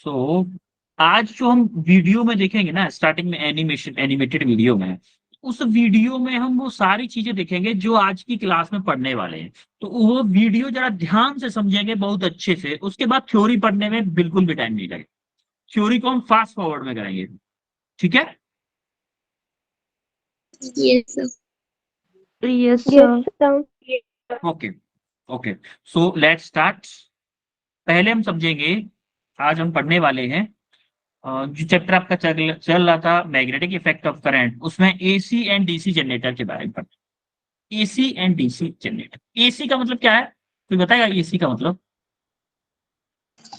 सो आज जो हम वीडियो में देखेंगे ना, स्टार्टिंग में एनिमेटेड वीडियो में, उस वीडियो में हम वो सारी चीजें देखेंगे जो आज की क्लास में पढ़ने वाले हैं। तो वो वीडियो जरा ध्यान से समझेंगे बहुत अच्छे से, उसके बाद थ्योरी पढ़ने में बिल्कुल भी टाइम नहीं लगेगा। थ्योरी को हम फास्ट फॉरवर्ड में करेंगे, ठीक है? Yes, sir. Yes, Yes, sir. sir. Okay. Okay, so let's start. पहले हम समझेंगे, आज हम पढ़ने वाले हैं जो चैप्टर आपका चल रहा था, मैग्नेटिक इफेक्ट ऑफ करंट, उसमें एसी एंड डीसी जनरेटर के बारे में पढ़ना। AC and DC generator, AC का मतलब क्या है, कोई बताएगा एसी का मतलब?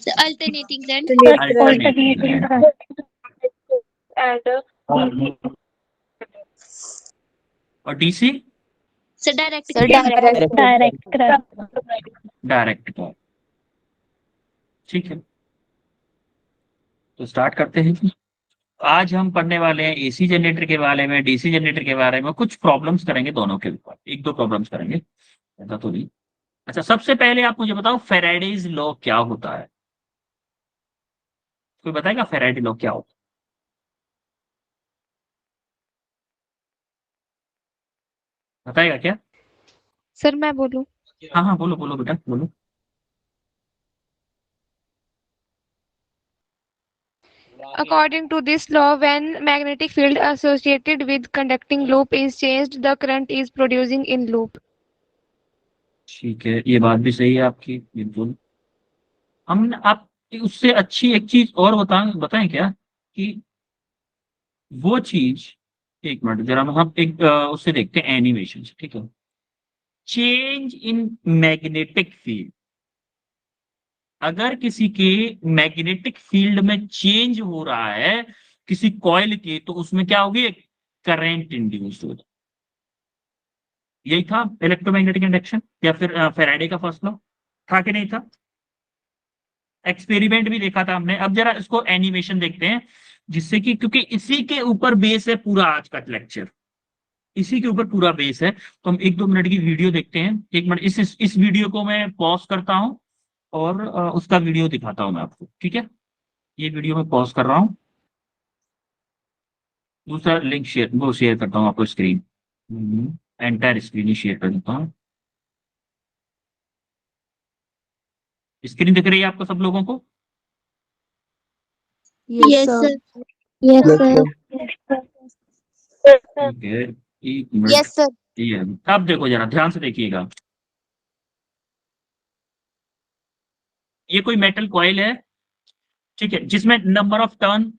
The alternating current. Alternating current. And और DC? So direct sir, current. direct current. Direct current. ठीक है, तो स्टार्ट करते हैं। आज हम पढ़ने वाले हैं एसी जनरेटर के बारे में, डीसी जनरेटर के बारे में, कुछ प्रॉब्लम्स करेंगे दोनों के ऊपर, एक दो प्रॉब्लम्स करेंगे, ऐसा तो नहीं। अच्छा, सबसे पहले आप मुझे बताओ फेराडेज लॉ क्या होता है? कोई बताएगा फेराडे लॉ क्या होता है? बताएगा क्या? सर मैं बोलूं? हाँ हाँ, बोलो बोलो बेटा, बोलो। According to this law, when magnetic field associated with conducting loop is changed, the current is producing in loop. ठीक है, ये बात भी सही है आपकी, बिल्कुल। हम आप उससे अच्छी एक चीज और बताएं क्या, कि वो चीज, एक मिनट जरा हम एक उससे देखते हैं एनिमेशन से, ठीक है? चेंज इन मैग्नेटिक फील्ड, अगर किसी के मैग्नेटिक फील्ड में चेंज हो रहा है किसी कॉइल के, तो उसमें क्या होगी? करंट इंड्यूस होगा। यही था इलेक्ट्रोमैग्नेटिक इंडक्शन, या फिर फेराडे का फर्स्ट लॉ, था कि नहीं था? एक्सपेरिमेंट भी देखा था हमने। अब जरा इसको एनिमेशन देखते हैं, जिससे कि, क्योंकि इसी के ऊपर बेस है पूरा आज का लेक्चर, इसी के ऊपर पूरा बेस है। तो हम एक दो मिनट की वीडियो देखते हैं। एक मिनट, इस वीडियो को मैं पॉज करता हूं और उसका वीडियो दिखाता हूं मैं आपको, ठीक है? ये वीडियो मैं पॉज कर रहा हूँ, दूसरा लिंक शेयर, वो शेयर करता हूँ आपको स्क्रीन, एंटायर स्क्रीन ही शेयर कर देता हूँ। स्क्रीन दिख रही है आपको सब लोगों को? Yes, sir. Yes, sir. ठीक है, एक मिनट। Yes, sir. ये अब देखो, जरा ध्यान से देखिएगा। ये कोई मेटल कॉइल है, ठीक है, जिसमें नंबर ऑफ टर्न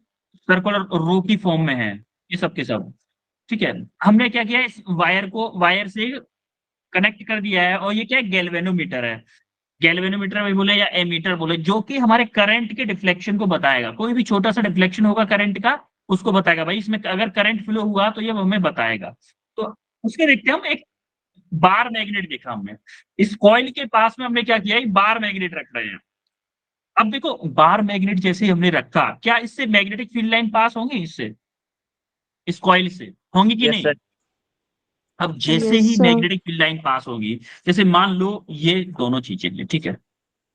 सर्कुलर रो की फॉर्म में है, ये सब के सब, ठीक है। हमने क्या किया, इस वायर को वायर से कनेक्ट कर दिया है, और ये क्या है, गैल्वेनोमीटर है। गैल्वेनोमीटर में बोले या एमीटर बोले, जो कि हमारे करंट के डिफ्लेक्शन को बताएगा। कोई भी छोटा सा डिफ्लेक्शन होगा करंट का, उसको बताएगा, भाई इसमें अगर करंट फ्लो हुआ तो ये हमें बताएगा। तो उसके देखते हैं हम, एक बार मैग्नेट देखा हमने, इस कॉइल के पास में हमने क्या किया, एक बार मैग्नेट रख रहे हैं। अब देखो, बार मैग्नेट जैसे ही हमने रखा, क्या इससे मैग्नेटिक फील्ड लाइन पास होंगी, इससे, इस कॉइल से होंगी कि यस नहीं? सर। अब जैसे Yes, ही sir. मैग्नेटिक फील्ड लाइन पास होगी, जैसे मान लो ये दोनों चीजें हैं, ठीक है,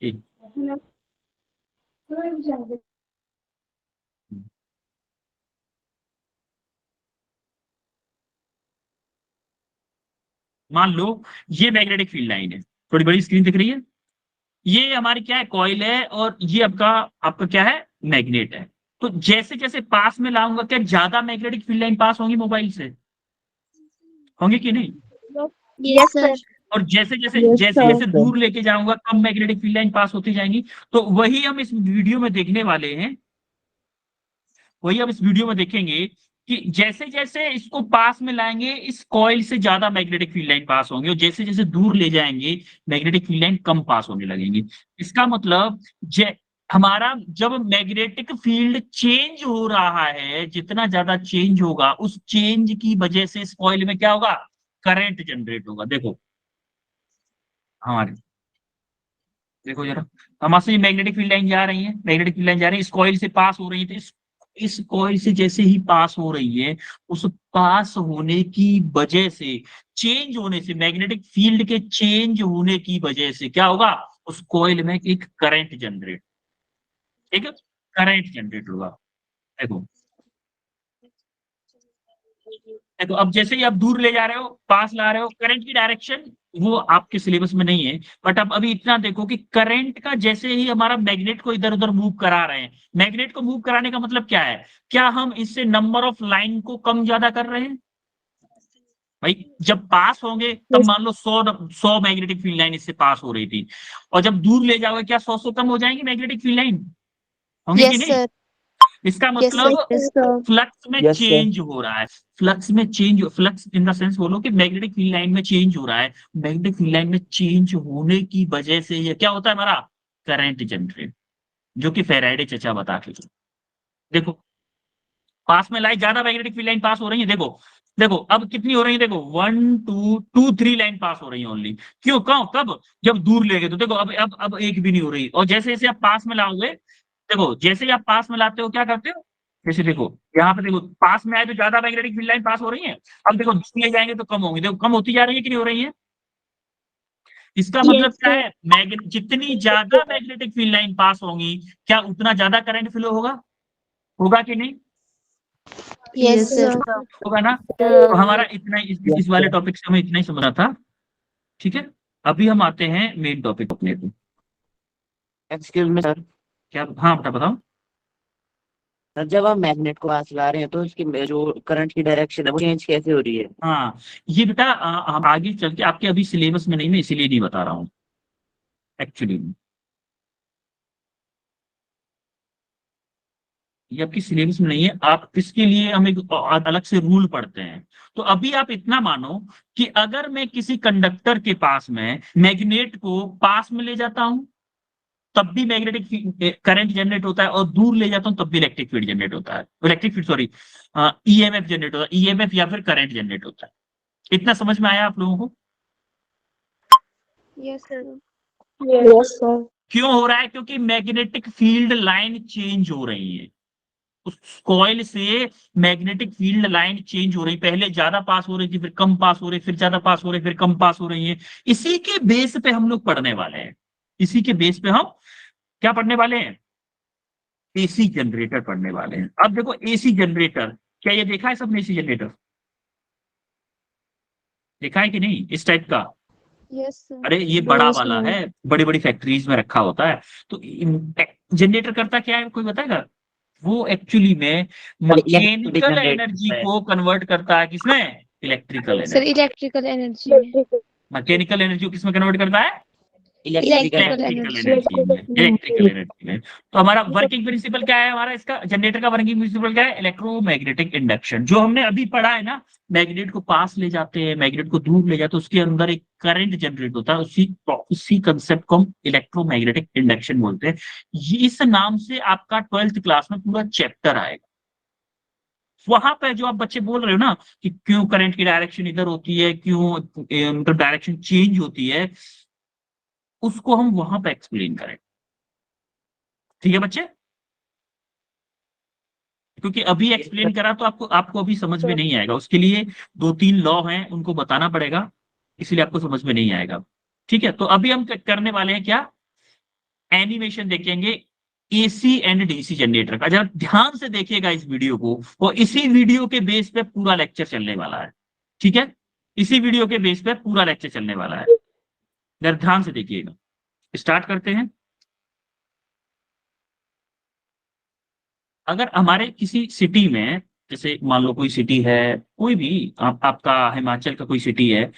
एक, मान लो ये मैग्नेटिक फील्ड लाइन है, थोड़ी बड़ी स्क्रीन दिख रही है, ये हमारी क्या है, कॉइल है, और ये आपका आपका क्या है, मैग्नेट है। तो जैसे जैसे पास में लाऊंगा, क्या ज्यादा मैग्नेटिक फील्ड लाइन पास होंगी मोबाइल से, होंगी कि नहीं? Yes, sir. और जैसे जैसे Yes, जैसे sir. जैसे दूर लेके जाऊंगा, कम मैग्नेटिक फील्ड लाइन पास होती जाएंगी। तो वही हम इस वीडियो में देखने वाले हैं, वही हम इस वीडियो में देखेंगे, कि जैसे जैसे इसको पास में लाएंगे, इस कॉइल से ज्यादा मैग्नेटिक फील्ड लाइन पास होंगे, और जैसे जैसे दूर ले जाएंगे, मैग्नेटिक फील्ड लाइन कम पास होने लगेंगी। इसका मतलब, हमारा जब मैग्नेटिक फील्ड चेंज हो रहा है, जितना ज्यादा चेंज होगा, उस चेंज की वजह से इस कॉइल में क्या होगा, करंट जनरेट होगा। देखो हमारे, देखो जरा, हमारे से मैग्नेटिक फील्ड लाइन जा रही है, मैग्नेटिक फील्ड लाइन जा रही है, इस कॉइल से पास हो रही है, तो इस कॉइल से जैसे ही पास हो रही है, उस पास होने की वजह से, चेंज होने से, मैग्नेटिक फील्ड के चेंज होने की वजह से क्या होगा, उस कॉइल में एक करंट जनरेट, ठीक है, करंट जनरेट होगा। देखो देखो, अब जैसे ही आप दूर ले जा रहे हो, पास ला रहे हो, करंट की डायरेक्शन वो आपके सिलेबस में नहीं है, बट अब अभी इतना देखो कि करंट का जैसे ही हमारा मैग्नेट को इधर उधर मूव करा रहे हैं, मैग्नेट को मूव कराने का मतलब क्या है? क्या हम इससे नंबर ऑफ लाइन को कम ज्यादा कर रहे हैं? भाई जब पास होंगे तब मान लो 100 मैग्नेटिक फील्ड लाइन इससे पास हो रही थी, और जब दूर ले जाओगे क्या 100 से कम हो जाएंगी मैग्नेटिक फील्ड लाइन? होंगी कि यस नहीं? सर। इसका यस मतलब सर। फ्लक्स में Yes, sir. चेंज हो रहा है, फ्लक्स में change, flux in the sense बोलो कि मैग्नेटिक फील्ड लाइन में चेंज हो रहा है। मैग्नेटिक फील्ड लाइन में चेंज होने की वजह से ये क्या होता है? हमारा करंट जनरेट, जो कि फैराडे चचा बता के गए। देखो पास में लाई ज्यादा मैग्नेटिक फील्ड लाइन पास हो रही है, देखो देखो अब कितनी हो रही है, देखो 1 2 2 3 लाइन पास हो रही है ओनली। क्यों? कब? जब दूर ले गए तो देखो अब एक भी नहीं हो रही, और जैसे जैसे आप पास में लाओगे, देखो जैसे ही आप पास में लाते हो क्या करते हो, जैसे देखो यहाँ पे देखो पास में आए तो ज्यादा मैग्नेटिक फील्ड लाइन पास हो रही है, अब देखो दूर ले जाएंगे तो कम होंगी, देखो कम होती जा रही है कि नहीं हो रही है? इसका मतलब यस क्या सर। है? जितनी ज्यादा मैग्नेटिक फील्ड लाइन पास होंगी, क्या उतना ज्यादा करंट फ्लो होगा? होगा कि नहीं? Yes sir. होगा ना? तो हमारा इतना Yes, इस वाले sir. टॉपिक से हमें इतना ही समझना था। ठीक है, अभी हम आते हैं मेन टॉपिक अपने को। Excuse me sir. क्या? हाँ बेटा बताओ। सर जब हम मैग्नेट को पास ला रहे हैं तो उसकी जो करंट की डायरेक्शन है वो चेंज कैसे हो रही है? हाँ ये बेटा हम आगे चल के आपके अभी सिलेबस में नहीं, मैं इसीलिए नहीं बता रहा हूँ एक्चुअली। ये आपकी सिलेबस में नहीं है, आप इसके लिए हम एक अलग से रूल पढ़ते हैं। तो अभी आप इतना मानो कि अगर मैं किसी कंडक्टर के पास में मैग्नेट को पास में ले जाता हूं तब भी मैग्नेटिक करंट जनरेट होता है, और दूर ले जाता हूं तब भी इलेक्ट्रिक फील्ड जनरेट होता है, electric field sorry EMF generate होता है, ईएमएफ या फिर करंट जनरेट होता है। इतना समझ में आया आप लोगों को? Yes, sir. Yes sir. क्यों हो रहा है? क्योंकि मैग्नेटिक फील्ड लाइन चेंज हो रही है, उस कॉइल से मैग्नेटिक फील्ड लाइन चेंज हो रही, पहले ज्यादा पास हो रही थी, फिर कम पास हो रही, फिर ज्यादा पास हो रही, फिर कम पास हो रही है। इसी के बेस पे हम लोग पढ़ने वाले हैं, इसी के बेस पे हम क्या पढ़ने वाले हैं? एसी जनरेटर पढ़ने वाले हैं। अब देखो एसी जनरेटर, क्या ये देखा है सबने एसी जनरेटर? देखा है कि नहीं इस टाइप का? Yes, sir. अरे ये बड़ा वाला है, बड़ी बड़ी फैक्ट्रीज में रखा होता है। तो जनरेटर करता क्या है, कोई बताएगा? वो एक्चुअली में इलेक्ट्रिक मैकेनिकल जनरेट एनर्जी है। को कन्वर्ट करता है, किसमें? Electrical Sir, energy. electrical energy में. मैकेनिकल एनर्जी को किसमें कन्वर्ट करता है? Electrical Electrical electrical energy. Energy में, इलेक्ट्रिकल एनर्जी में। तो हमारा वर्किंग प्रिंसिपल क्या है? हमारा इसका जनरेटर का वर्किंग प्रिंसिपल क्या है? Electromagnetic induction. जो हमने अभी पढ़ा है ना, मैग्नेट को पास ले जाते हैं, मैग्नेट को दूर ले जाते हैं, उसके अंदर एक करंट जनरेट होता है, उसी कंसेप्ट को हम इलेक्ट्रोमैग्नेटिक इंडक्शन बोलते हैं। इस नाम से आपका 12th क्लास में पूरा चैप्टर आएगा। वहां पे जो आप बच्चे बोल रहे हो ना कि क्यों करंट की डायरेक्शन इधर होती है, क्यों मतलब डायरेक्शन चेंज होती है, उसको हम वहां पे एक्सप्लेन करें। ठीक है बच्चे? क्योंकि अभी एक्सप्लेन करा तो आपको आपको अभी समझ में नहीं आएगा, उसके लिए 2 3 लॉ हैं उनको बताना पड़ेगा, इसलिए आपको समझ में नहीं आएगा। ठीक है, तो अभी हम करने वाले हैं क्या? एनिमेशन देखेंगे एसी एंड डीसी जनरेटर का। जरा ध्यान से देखिएगा इस वीडियो को, और इसी वीडियो के बेस पे पूरा लेक्चर चलने वाला है। ठीक है, इसी वीडियो के बेस पे पूरा लेक्चर चलने वाला है, जरा ध्यान से देखिएगा। स्टार्ट करते हैं। अगर हमारे किसी सिटी में, जैसे मान लो कोई सिटी है, कोई भी आपका हिमाचल का कोई सिटी है,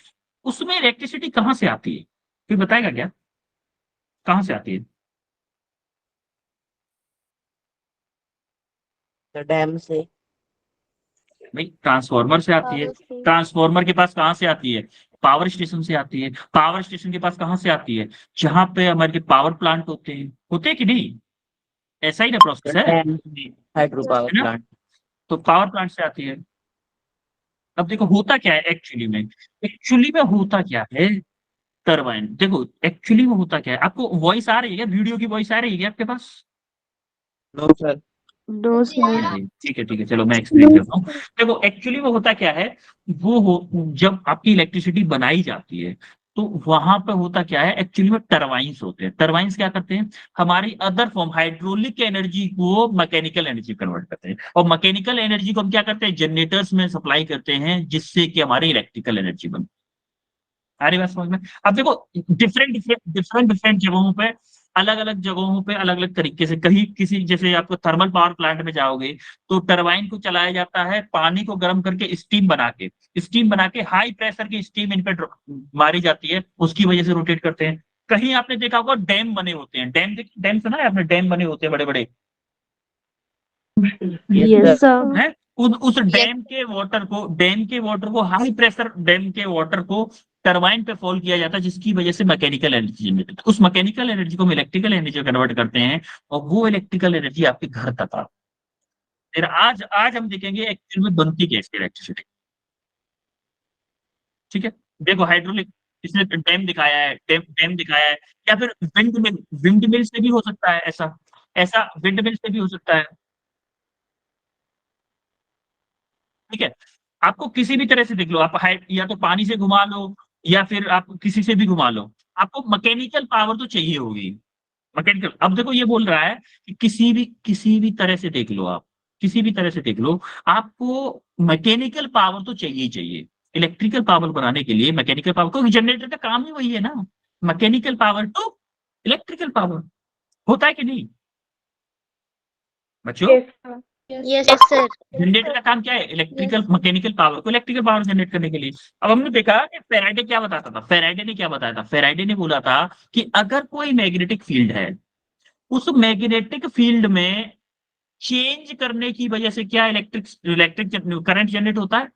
उसमें इलेक्ट्रिसिटी कहाँ से आती है? कोई बताएगा क्या? कहाँ से आती है? डैम से। भाई ट्रांसफार्मर से आती है। ट्रांसफार्मर के पास कहाँ से आती है? पावर स्टेशन से आती है। पावर स्टेशन के पास कहाँ से आती है? जहां पे हमारे पावर प्लांट होते हैं कि नहीं? ऐसा ही ना प्रोसेस है डैम से हाइड्रो पावर ना? प्लांट। तो पावर प्लांट से आती है। अब देखो होता क्या है एक्चुअली में होता क्या है? टरबाइन। देखो एक्चुअली में होता क्या है, आपको वॉइस आ रही है क्या? वीडियो की वॉइस आ रही है क्या आपके पास? No sir. No, sir. ठीक है चलो मैं एक्सप्लेन करता हूँ। देखो एक्चुअली वो होता क्या है, जब आपकी इलेक्ट्रिसिटी बनाई जाती है तो वहां पे होता क्या है, एक्चुअली में टरबाइंस होते हैं। टरबाइंस क्या करते हैं, हमारी अदर फॉर्म हाइड्रोलिक एनर्जी को मैकेनिकल एनर्जी कन्वर्ट करते हैं, और मैकेनिकल एनर्जी को हम क्या करते हैं, जनरेटर्स में सप्लाई करते हैं, जिससे कि हमारी इलेक्ट्रिकल एनर्जी बनती है। आ रही बात समझ में? अब देखो, डिफरेंट जगहों पे, अलग अलग जगहों पे अलग अलग तरीके से, कहीं किसी, जैसे आपको थर्मल पावर प्लांट में जाओगे तो टरबाइन को चलाया जाता है पानी को गर्म करके, स्टीम बना के हाई प्रेशर की स्टीम इन पे मारी जाती है, उसकी वजह से रोटेट करते हैं। कहीं आपने देखा होगा डैम बने होते हैं, डैम सुना है आपने, डैम बने होते हैं बड़े बड़े, Yes, sir. है। उस डैम के वाटर को हाई प्रेशर डैम के वाटर को टरबाइन पे फॉल किया जाता है, जिसकी वजह से मैकेनिकल एनर्जी जनरेट होती है। उस मैकेनिकल एनर्जी को हम इलेक्ट्रिकल एनर्जी में कन्वर्ट करते हैं, और वो इलेक्ट्रिकल एनर्जी आपके घर तक आती है। फिर आज आज हम देखेंगे एक्चुअल में बनती कैसे इलेक्ट्रिसिटी। ठीक है, देखो हाइड्रोलिक, इसने डैम दिखाया है, डैम दिखाया है, या फिर विंड मिल से भी हो सकता है, ऐसा ऐसा विंड मिल से भी हो सकता है। ठीक है, आपको किसी भी तरह से देख लो, आप हाइट या तो पानी से घुमा लो, या फिर आप किसी से भी घुमा लो, आपको मैकेनिकल पावर तो चाहिए होगी। मैकेनिकल, अब देखो ये बोल रहा है कि किसी भी तरह से देख लो आप, किसी भी तरह से देख लो, आपको मैकेनिकल पावर तो चाहिए ही चाहिए। इलेक्ट्रिकल पावर बनाने के लिए मैकेनिकल पावर, क्योंकि जनरेटर का काम ही वही है ना, mechanical power to electrical power, होता है कि नहीं बच्चों? Yes, sir. जनरेटर का काम क्या है, इलेक्ट्रिकल मैकेनिकल पावर को इलेक्ट्रिकल पावर जनरेट करने के लिए। अब हमने देखा कि फेराडे क्या बताता था, फेराडे ने क्या बताया था, फेराडे ने बोला था कि अगर कोई मैग्नेटिक फील्ड है, उस मैग्नेटिक फील्ड में चेंज करने की वजह से क्या इलेक्ट्रिक इलेक्ट्रिक करंट जनरेट होता है,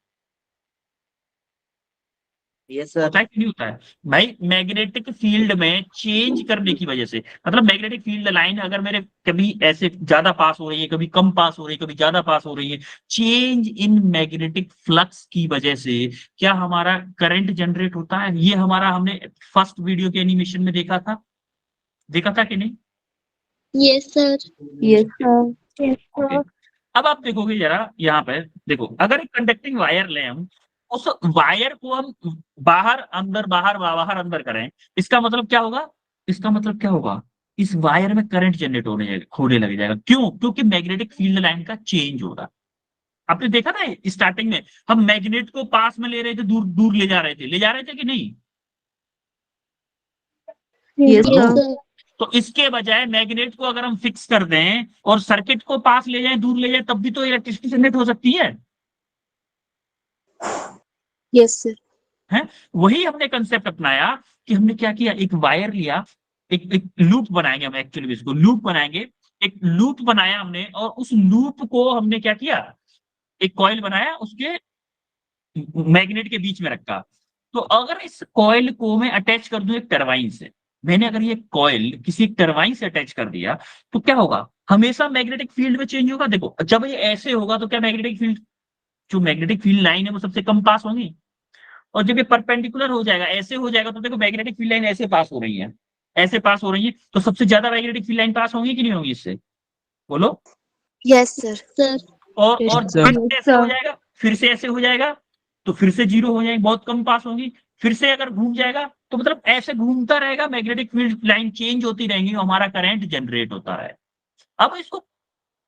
यस सर। होता है कि नहीं होता है भाई? मैग्नेटिक फील्ड में चेंज करने की वजह से, मतलब मैग्नेटिक फील्ड लाइन अगर मेरे कभी ऐसे ज्यादा पास हो रही है, कभी कम पास हो रही है, कभी ज्यादा पास हो रही है, चेंज इन मैग्नेटिक फ्लक्स की वजह से क्या हमारा करंट जनरेट होता है? ये हमारा हमने फर्स्ट वीडियो के एनिमेशन में देखा था कि नहीं? Yes, sir. Yes, sir. Okay, अब आप देखोगे जरा यहाँ पे, देखो अगर एक कंडक्टिंग वायर लें हम, उस वायर को हम बाहर अंदर बाहर बाहर अंदर करें, इसका मतलब क्या होगा, इसका मतलब क्या होगा, इस वायर में करंट जनरेट होने लग जाएगा। क्यों? क्योंकि मैग्नेटिक फील्ड लाइन का चेंज हो रहा है। आपने देखा ना स्टार्टिंग में हम मैग्नेट को पास में ले रहे थे, दूर दूर ले जा रहे थे कि नहीं? Yes, Yes, sir. sir. तो इसके बजाय मैग्नेट को अगर हम फिक्स कर दें और सर्किट को पास ले जाएं, दूर ले जाएं, तब भी तो इलेक्ट्रिसिटी जनरेट हो सकती है। Yes, sir. है, वही हमने कंसेप्ट अपनाया कि हमने क्या किया, एक वायर लिया, एक लूप बनाएंगे हम, एक्चुअली इसको लूप बनाएंगे, एक लूप बनाया हमने, और उस लूप को हमने क्या किया, एक कॉइल बनाया, उसके मैग्नेट के बीच में रखा। तो अगर इस कॉइल को मैं अटैच कर दूं एक टरबाइन से, मैंने अगर ये कॉइल किसी टरबाइन से अटैच कर दिया, तो क्या होगा, हमेशा मैग्नेटिक फील्ड में चेंज होगा। देखो जब ये ऐसे होगा तो क्या मैग्नेटिक फील्ड, जो मैग्नेटिक फील्ड लाइन है वो सबसे कम पास होंगी, और जब ये परपेंडिकुलर हो जाएगा, ऐसे हो जाएगा, तो देखो मैग्नेटिक फील्ड लाइन ऐसे पास हो रही है, ऐसे पास हो रही है, तो सबसे ज्यादा मैग्नेटिक फील्ड लाइन पास होंगी कि नहीं होंगी इससे, बोलो? Yes, sir. Sir. और Yes, sir. फिर से ऐसे हो जाएगा, फिर से ऐसे हो जाएगा, तो फिर से जीरो हो जाएगी, बहुत कम पास होंगी, फिर से अगर घूम जाएगा, तो मतलब ऐसे घूमता रहेगा, मैग्नेटिक फील्ड लाइन चेंज होती रहेंगी, हमारा करंट जनरेट होता है। अब इसको,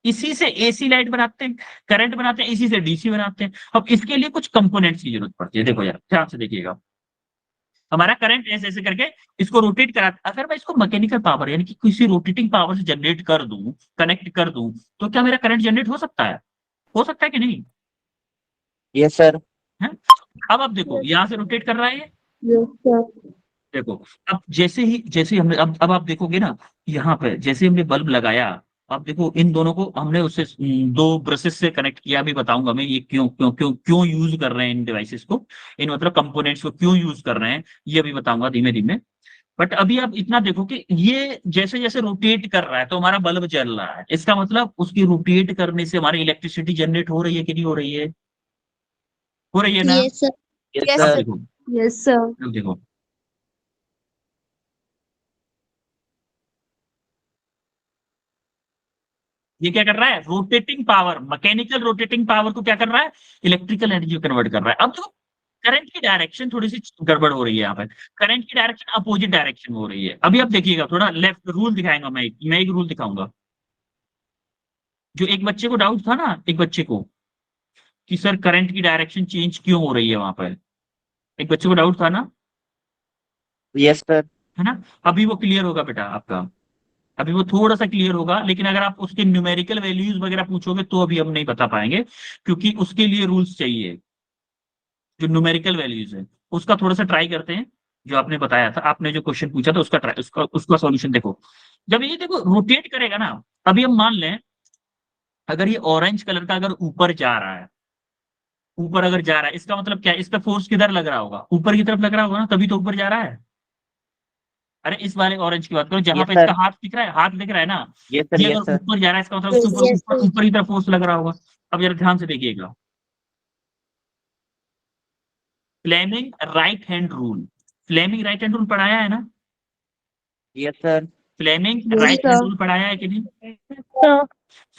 इसी से एसी लाइट बनाते हैं, करंट बनाते हैं, इसी से डीसी बनाते हैं। अब इसके लिए कुछ कंपोनेंट्स की जरूरत पड़ती है। देखो यार ध्यान से देखिएगा, हमारा करंट ऐसे ऐसे करके इसको रोटेट करा, अगर मैं इसको मैकेनिकल पावर यानी कि किसी रोटेटिंग पावर से जनरेट कर दूं, कनेक्ट कर दूं, तो क्या मेरा करंट जनरेट हो सकता है कि नहीं? Yes sir. है? अब आप देखो यहां से रोटेट कर रहा है ये, Yes, sir. देखो, अब जैसे ही हमने, अब आप देखोगे ना, यहाँ पे जैसे हमने बल्ब लगाया, अब देखो इन दोनों को हमने उससे दो ब्रशेस से कनेक्ट किया, भी बताऊंगा मैं ये क्यों क्यों क्यों क्यों यूज कर रहे हैं इन डिवाइसेस को, इन मतलब कंपोनेंट्स को क्यों यूज कर रहे हैं, ये भी बताऊंगा धीमे धीमे। बट अभी आप इतना देखो कि ये जैसे जैसे रोटेट कर रहा है तो हमारा बल्ब जल रहा है, इसका मतलब उसकी रोटेट करने से हमारी इलेक्ट्रिसिटी जनरेट हो रही है कि नहीं हो रही है? हो रही है ना? Yes, sir. यस Yes, अब सर। देखो, Yes, sir. अब देखो, ये क्या कर रहा है, rotating power, mechanical rotating power को क्या कर रहा है, इलेक्ट्रिकल एनर्जी में कन्वर्ट कर रहा है। अब देखो करंट की डायरेक्शन थोड़ी सी गड़बड़ हो रही है यहाँ पे। करंट की डायरेक्शन अपोजिट डायरेक्शन में हो रही है। अभी आप देखिएगा, थोड़ा लेफ्ट रूल दिखाएगा, मैं एक रूल दिखाऊंगा। जो एक बच्चे को डाउट था ना, एक बच्चे को, कि सर करंट की डायरेक्शन चेंज क्यों हो रही है वहां पर, एक बच्चे को डाउट था ना, यस सर। है ना? अभी वो क्लियर होगा बेटा आपका, अभी वो थोड़ा सा क्लियर होगा। लेकिन अगर आप उसके न्यूमेरिकल वैल्यूज वगैरह पूछोगे तो अभी हम नहीं बता पाएंगे, क्योंकि उसके लिए रूल्स चाहिए। जो न्यूमेरिकल वैल्यूज है उसका थोड़ा सा ट्राई करते हैं। जो आपने बताया था, आपने जो क्वेश्चन पूछा था उसका ट्राई, उसका सॉल्यूशन देखो। जब ये देखो रोटेट करेगा ना, अभी हम मान लें अगर ये ऑरेंज कलर का अगर ऊपर जा रहा है, ऊपर अगर जा रहा है, इसका मतलब क्या है? इसका फोर्स किधर लग रहा होगा? ऊपर की तरफ लग रहा होगा ना, तभी तो ऊपर जा रहा है। अरे इस वाले ऑरेंज की बात करो, जहां यस पे इसका सर। हाथ दिख रहा है, हाथ दिख रहा है ना, यस सर। ये यस अगर सर। ऊपर जा रहा है, इसका मतलब उसके ऊपर Yes, ऊपर sir. ऊपर की तरफ फोर्स लग रहा होगा। अब जरा ध्यान से देखिएगा, Fleming right hand rule, Fleming right hand rule पढ़ाया है ना? Yes sir. Fleming Yes, right hand sir. Rule पढ़ाया है कि नहीं? sir.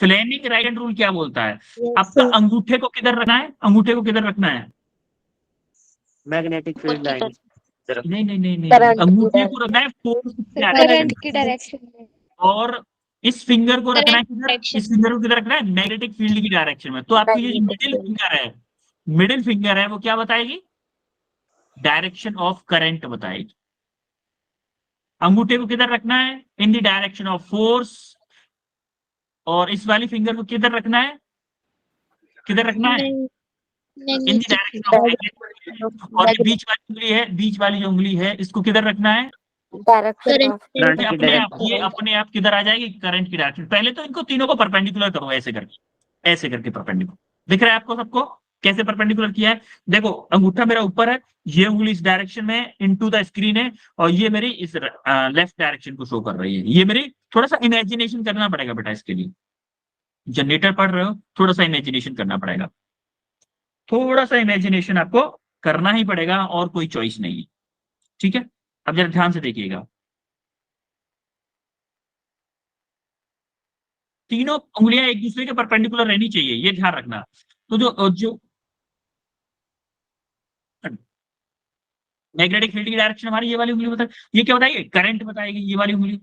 Fleming right hand rule क्या बोलता है? Yes, आपका sir. अंगूठे को किधर रखना है? अंगूठे को किधर रखना है? मैग्नेटिक फील्ड लाइन तरफ। नहीं नहीं नहीं नहीं, Current अंगूठे की को रखना है फोर्स Sir, डायरेक्शन current की direction में. और इस फिंगर को रखना है Current किधर? direction. इस फिंगर को किधर रखना है? मैग्नेटिक फील्ड की डायरेक्शन में। तो आपकी ये जो Magnetic मिडिल field. फिंगर है, मिडिल फिंगर है, वो क्या बताएगी? डायरेक्शन ऑफ करंट बताएगी। अंगूठे को किधर रखना है? In the direction of force. और इस वाली फिंगर को किधर रखना है? किधर रखना है? In the Magnetic direction of field. Magnetic. और ये बीच वाली उंगली है, बीच वाली जो उंगली है, इसको किधर रखना है? Current करंट ये की अपने आप, डायरेक्शन। ये अपने आप किधर आ जाएगी? करंट की डायरेक्शन। पहले तो इनको तीनों को परपेंडिकुलर करो, ऐसे करके, ऐसे करके परपेंडिकुलर। दिख रहा है आपको सबको कैसे परपेंडिकुलर किया है? देखो, अंगूठा मेरा ऊपर है, ये उंगली इस डायरेक्शन में इनटू द स्क्रीन है, और ये मेरी इस लेफ्ट डायरेक्शन को शो कर रही है। ये मेरी, थोड़ा सा इमेजिनेशन करना पड़ेगा बेटा इसके लिए। जनरेटर पढ़ रहे हो, थोड़ा सा इमेजिनेशन करना पड़ेगा, थोड़ा सा इमेजिनेशन आपको करना ही पड़ेगा, और कोई चॉइस नहीं है। ठीक है, अब जरा ध्यान से देखिएगा, तीनों उंगलियां एक दूसरे के परपेंडिकुलर रहनी चाहिए, ये ध्यान रखना। तो जो जो मैग्नेटिक फील्ड की डायरेक्शन हमारी ये वाली उंगली बता, ये क्या बताएगी? करंट बताएगी, ये वाली उंगली।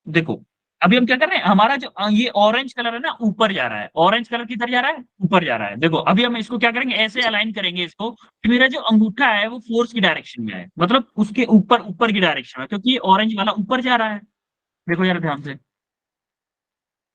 देखो, अभी हम क्या कर रहे हैं, हमारा जो ये ऑरेंज कलर है ना, ऊपर जा रहा है। ऑरेंज कलर किधर जा रहा है? ऊपर जा रहा है। देखो, अभी हम इसको क्या करेंगे, ऐसे अलाइन करेंगे इसको कि मेरा जो अंगूठा है वो फोर्स की डायरेक्शन में है, मतलब उसके ऊपर, ऊपर की डायरेक्शन में, क्योंकि ये ऑरेंज वाला ऊपर जा रहा है। देखो यार ध्यान से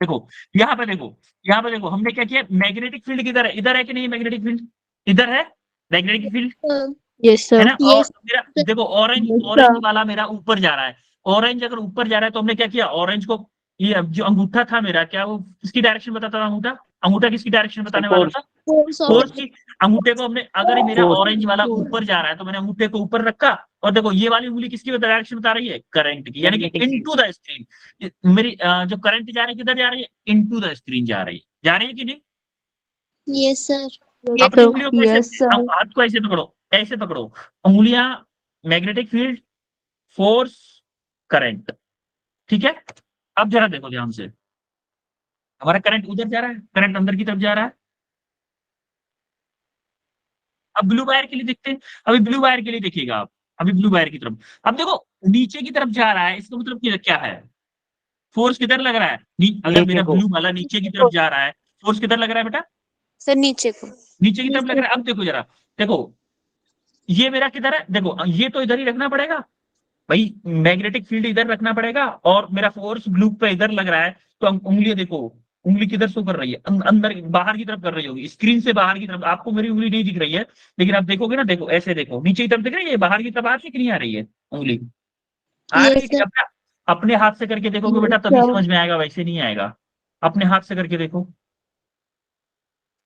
देखो, यहाँ पे देखो, यहाँ पे देखो, हमने क्या किया? मैग्नेटिक फील्ड किधर है? इधर है कि नहीं? मैग्नेटिक फील्ड इधर है, मैग्नेटिक फील्ड, field. Yes, है sir. ना? और Yes, मेरा देखो, ऑरेंज, Yes, ऑरेंज sir. वाला मेरा ऊपर जा रहा है। ऑरेंज अगर ऊपर जा रहा है तो हमने क्या किया? ऑरेंज को, ये जो अंगूठा था मेरा, क्या वो किसकी डायरेक्शन बताता था? अंगूठा, अंगूठा किसकी डायरेक्शन बताने वाला था? force of फोर्स की। अंगूठे को हमने, अगर मेरा Force. ऑरेंज वाला ऊपर जा रहा है तो मैंने अंगूठे को ऊपर रखा, और देखो ये वाली उंगली किसकी डायरेक्शन बता रही है? करंट की, यानी कि Magnetic इनटू द स्क्रीन। मेरी जो करंट जा रही है, किधर जा रही है? इनटू द स्क्रीन जा रही है। जा रही है कि नहीं? Yes, sir. Yes, अपनी sir. उंगलियों को Yes, ऐसे, sir. अब हाथ को ऐसे पकड़ो, ऐसे पकड़ो, उंगलियां, मैग्नेटिक फील्ड, फोर्स, करंट। ठीक है, अब जरा देखो ध्यान से, हमारा करंट उधर जा रहा है, करंट अंदर की तरफ जा रहा है। अब ब्लू वायर के लिए देखते हैं, अभी ब्लू वायर के लिए देखिएगा आप, अभी ब्लू वायर की तरफ, अब देखो नीचे की तरफ जा रहा है, इसका मतलब क्या है? फोर्स किधर लग रहा है? अगर नीचे मेरा को। ब्लू वाला नीचे की तरफ जा रहा है, फोर्स किधर लग रहा है बेटा? सर नीचे को. नीचे की तरफ लग रहा है। अब देखो जरा, देखो ये मेरा किधर है? देखो ये तो इधर ही रखना पड़ेगा भाई, मैग्नेटिक फील्ड इधर रखना पड़ेगा, और मेरा फोर्स ब्लू पे इधर लग रहा है। तो उंगली देखो, उंगली किधर शो कर रही है? अंदर, बाहर की तरफ कर रही होगी, स्क्रीन से बाहर की तरफ। आपको मेरी उंगली नहीं दिख रही है, लेकिन आप देखोगे ना, देखो ऐसे देखो, नीचे की तरफ दिख रही है, बाहर की तरफ आ रही है कि नहीं आ रही है उंगली? आ रही है Yes, कि sir. अपने हाथ से करके देखोगे Yes, बेटा, तभी sir. समझ में आएगा, वैसे नहीं आएगा। अपने हाथ से करके देखो,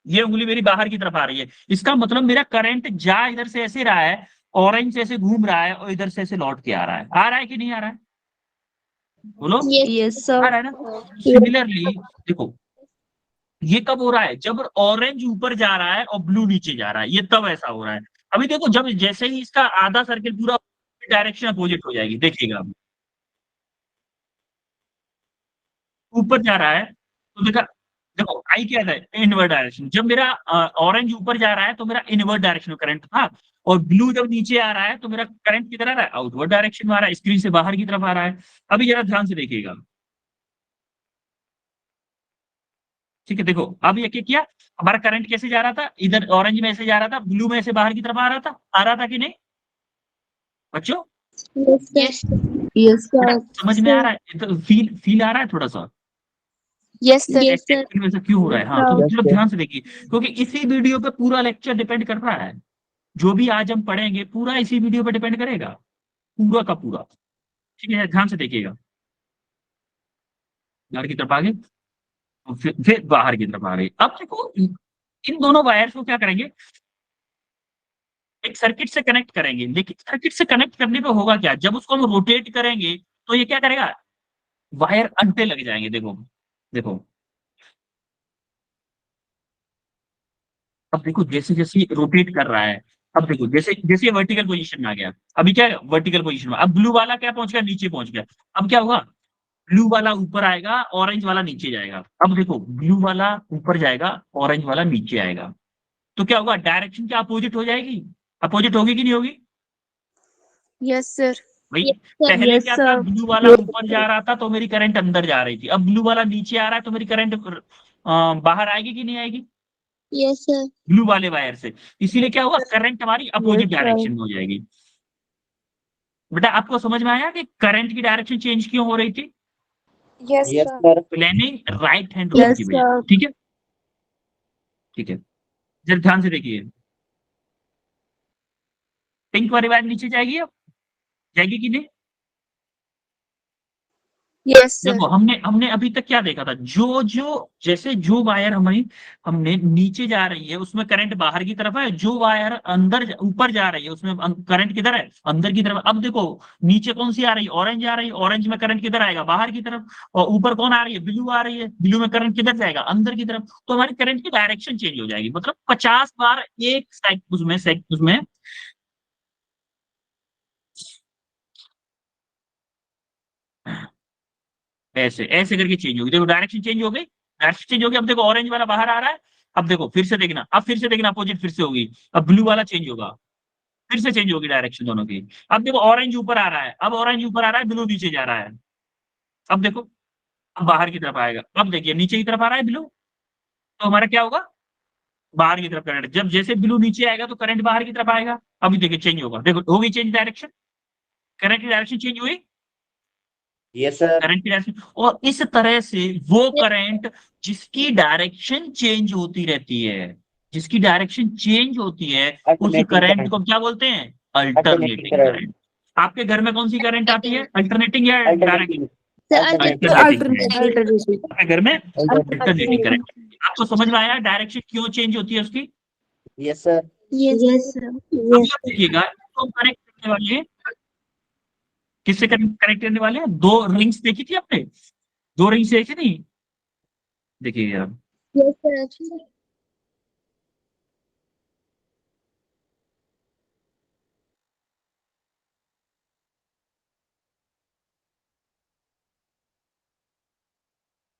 ये उंगली मेरी बाहर की तरफ आ रही है, इसका मतलब मेरा करंट जा इधर से ऐसे रहा है, ऑरेंज से ऐसे घूम रहा है, और इधर से ऐसे लौट के आ रहा है कि नहीं आ रहा है? बोलो, Yes, Yes, आ sir. रहा है ना? सिमिलरली देखो, ये कब हो रहा है? जब ऑरेंज ऊपर जा रहा है और ब्लू नीचे जा रहा है, ये तब ऐसा हो रहा है। अभी देखो, जब जैसे ही इसका आधा सर्किल पूरा, डायरेक्शन अपोजिट हो जाएगी, देखिएगा अभी ऊपर जा रहा है तो देखा, देखो आई क्या था, इनवर्ट डायरेक्शन। जब मेरा ऑरेंज ऊपर जा रहा है तो मेरा इनवर्ट डायरेक्शन में करंट था, और ब्लू जब नीचे आ रहा है तो मेरा करंट किधर आ रहा है, आउटवर्ड डायरेक्शन में आ रहा है, स्क्रीन से बाहर की तरफ आ रहा है। अभी जरा ध्यान से देखिएगा, ठीक है। देखो अब ये क्या किया, हमारा करंट कैसे जा रहा था, इधर ऑरेंज में से जा रहा था, ब्लू में से बाहर की तरफ आ रहा था कि नहीं बच्चों? Yes, sir. Yes, बेटा sir. समझ में आ रहा है, तो फील आ रहा है थोड़ा सा? Yes, sir. Yes, में ऐसा क्यों हो रहा है? हाँ, तो Yes, मतलब sir. ध्यान से देखिए, क्योंकि इसी वीडियो पे पूरा लेक्चर डिपेंड कर रहा है। जो भी आज हम पढ़ेंगे पूरा इसी वीडियो पे डिपेंड करेगा, पूरा का पूरा। ठीक है, ध्यान से देखिएगा। बाहर की तरफ आगे, फिर बाहर की तरफ आ गए। अब देखो इन दोनों वायर्स को क्या करेंगे, एक सर्किट से कनेक्ट करेंगे, लेकिन सर्किट से कनेक्ट करने पे होगा क्या, जब उसको हम रोटेट करेंगे तो ये क्या करेगा, वायर अंटे लग जाएंगे। देखो देखो, अब देखो जैसे जैसे रोटेट कर रहा है, अब देखो जैसे जैसे वर्टिकल पोजीशन में आ गया, अभी क्या वर्टिकल पोजीशन में, अब ब्लू वाला क्या पहुंच गया, नीचे पहुंच गया। अब क्या होगा, ब्लू वाला ऊपर आएगा, ऑरेंज वाला नीचे जाएगा। अब देखो ब्लू वाला ऊपर जाएगा, ऑरेंज वाला नीचे आएगा, तो क्या होगा, डायरेक्शन क्या अपोजिट हो जाएगी, अपोजिट होगी कि नहीं होगी Yes, sir. भाई? Yes, sir. पहले Yes, क्या था, sir. ब्लू वाला ऊपर जा रहा था तो मेरी करंट अंदर जा रही थी, अब ब्लू वाला नीचे आ रहा है तो मेरी करंट बाहर आएगी कि नहीं आएगी, Yes, sir. ब्लू वाले वायर से। इसीलिए क्या हुआ, करंट हमारी अपोजिट Yes, sir. डायरेक्शन में हो जाएगी। बेटा आपको समझ में आया कि करंट की डायरेक्शन चेंज क्यों हो रही थी? Yes, Yes, sir. sir. Planning right hand rule Yes, की वजह से। sir. ठीक है, ठीक है, जरा ध्यान से देखिए, पिंक वाली वायर नीचे जाएगी, अब जाएगी कि नहीं? Yes, sir. देखो हमने हमने अभी तक क्या देखा था, जो जो जैसे जो वायर हमारी हमने नीचे जा रही है उसमें करंट बाहर की तरफ है, जो वायर अंदर ऊपर जा रही है उसमें करंट किधर है, अंदर की तरफ। अब देखो नीचे कौन सी आ रही है, ऑरेंज आ रही है, ऑरेंज में करंट किधर आएगा, बाहर की तरफ। और ऊपर कौन आ रही है, ब्लू आ रही है, ब्लू में करंट किधर जाएगा, अंदर की तरफ। तो हमारी करंट की डायरेक्शन चेंज हो जाएगी, मतलब 50 बार एक उसमें ऐसे ऐसे करके चेंज होगी। देखो डायरेक्शन चेंज हो गई, डायरेक्शन चेंज हो गई। अब देखो ऑरेंज वाला बाहर आ रहा है, अब देखो फिर से देखना, अब फिर से देखना, अपोजिट फिर से होगी। अब ब्लू वाला चेंज होगा, फिर से चेंज होगी डायरेक्शन दोनों की। अब देखो ऑरेंज ऊपर आ रहा है, अब ऑरेंज ऊपर आ रहा है, ब्लू नीचे जा रहा है। अब देखो, अब बाहर की तरफ आएगा, अब देखिए नीचे की तरफ आ रहा है ब्लू, तो हमारा क्या होगा, बाहर की तरफ करंट। जब जैसे ब्लू नीचे आएगा तो करंट बाहर की तरफ आएगा। अभी देखिए चेंज होगा, देखो होगी चेंज डायरेक्शन, करंट की डायरेक्शन चेंज हुई, Yes, sir. करंट की डायरेक्शन। और इस तरह से वो करंट जिसकी डायरेक्शन चेंज होती रहती है, जिसकी डायरेक्शन चेंज होती है, उस Alternating करंट current. को क्या बोलते हैं, Alternating अल्टरनेटिंग current. करंट। आपके घर में कौन सी करंट आती है, अल्टरनेटिंग या direct? Alternating. Sir, Alternating. Alternating. Alternative. आपके घर में अल्टरनेटिंग Alternative. करंट। आपको समझ में आया डायरेक्शन क्यों चेंज होती है उसकी? Yes, sir. Yes, Yes, sir. अभी yes, आप देखिएगा, तो हम कनेक्ट करने वाले हैं, किससे कनेक्ट करने वाले हैं, दो रिंग्स देखी थी आपने, दो रिंग्स देखी थी, देखिए आप। Yes, sir.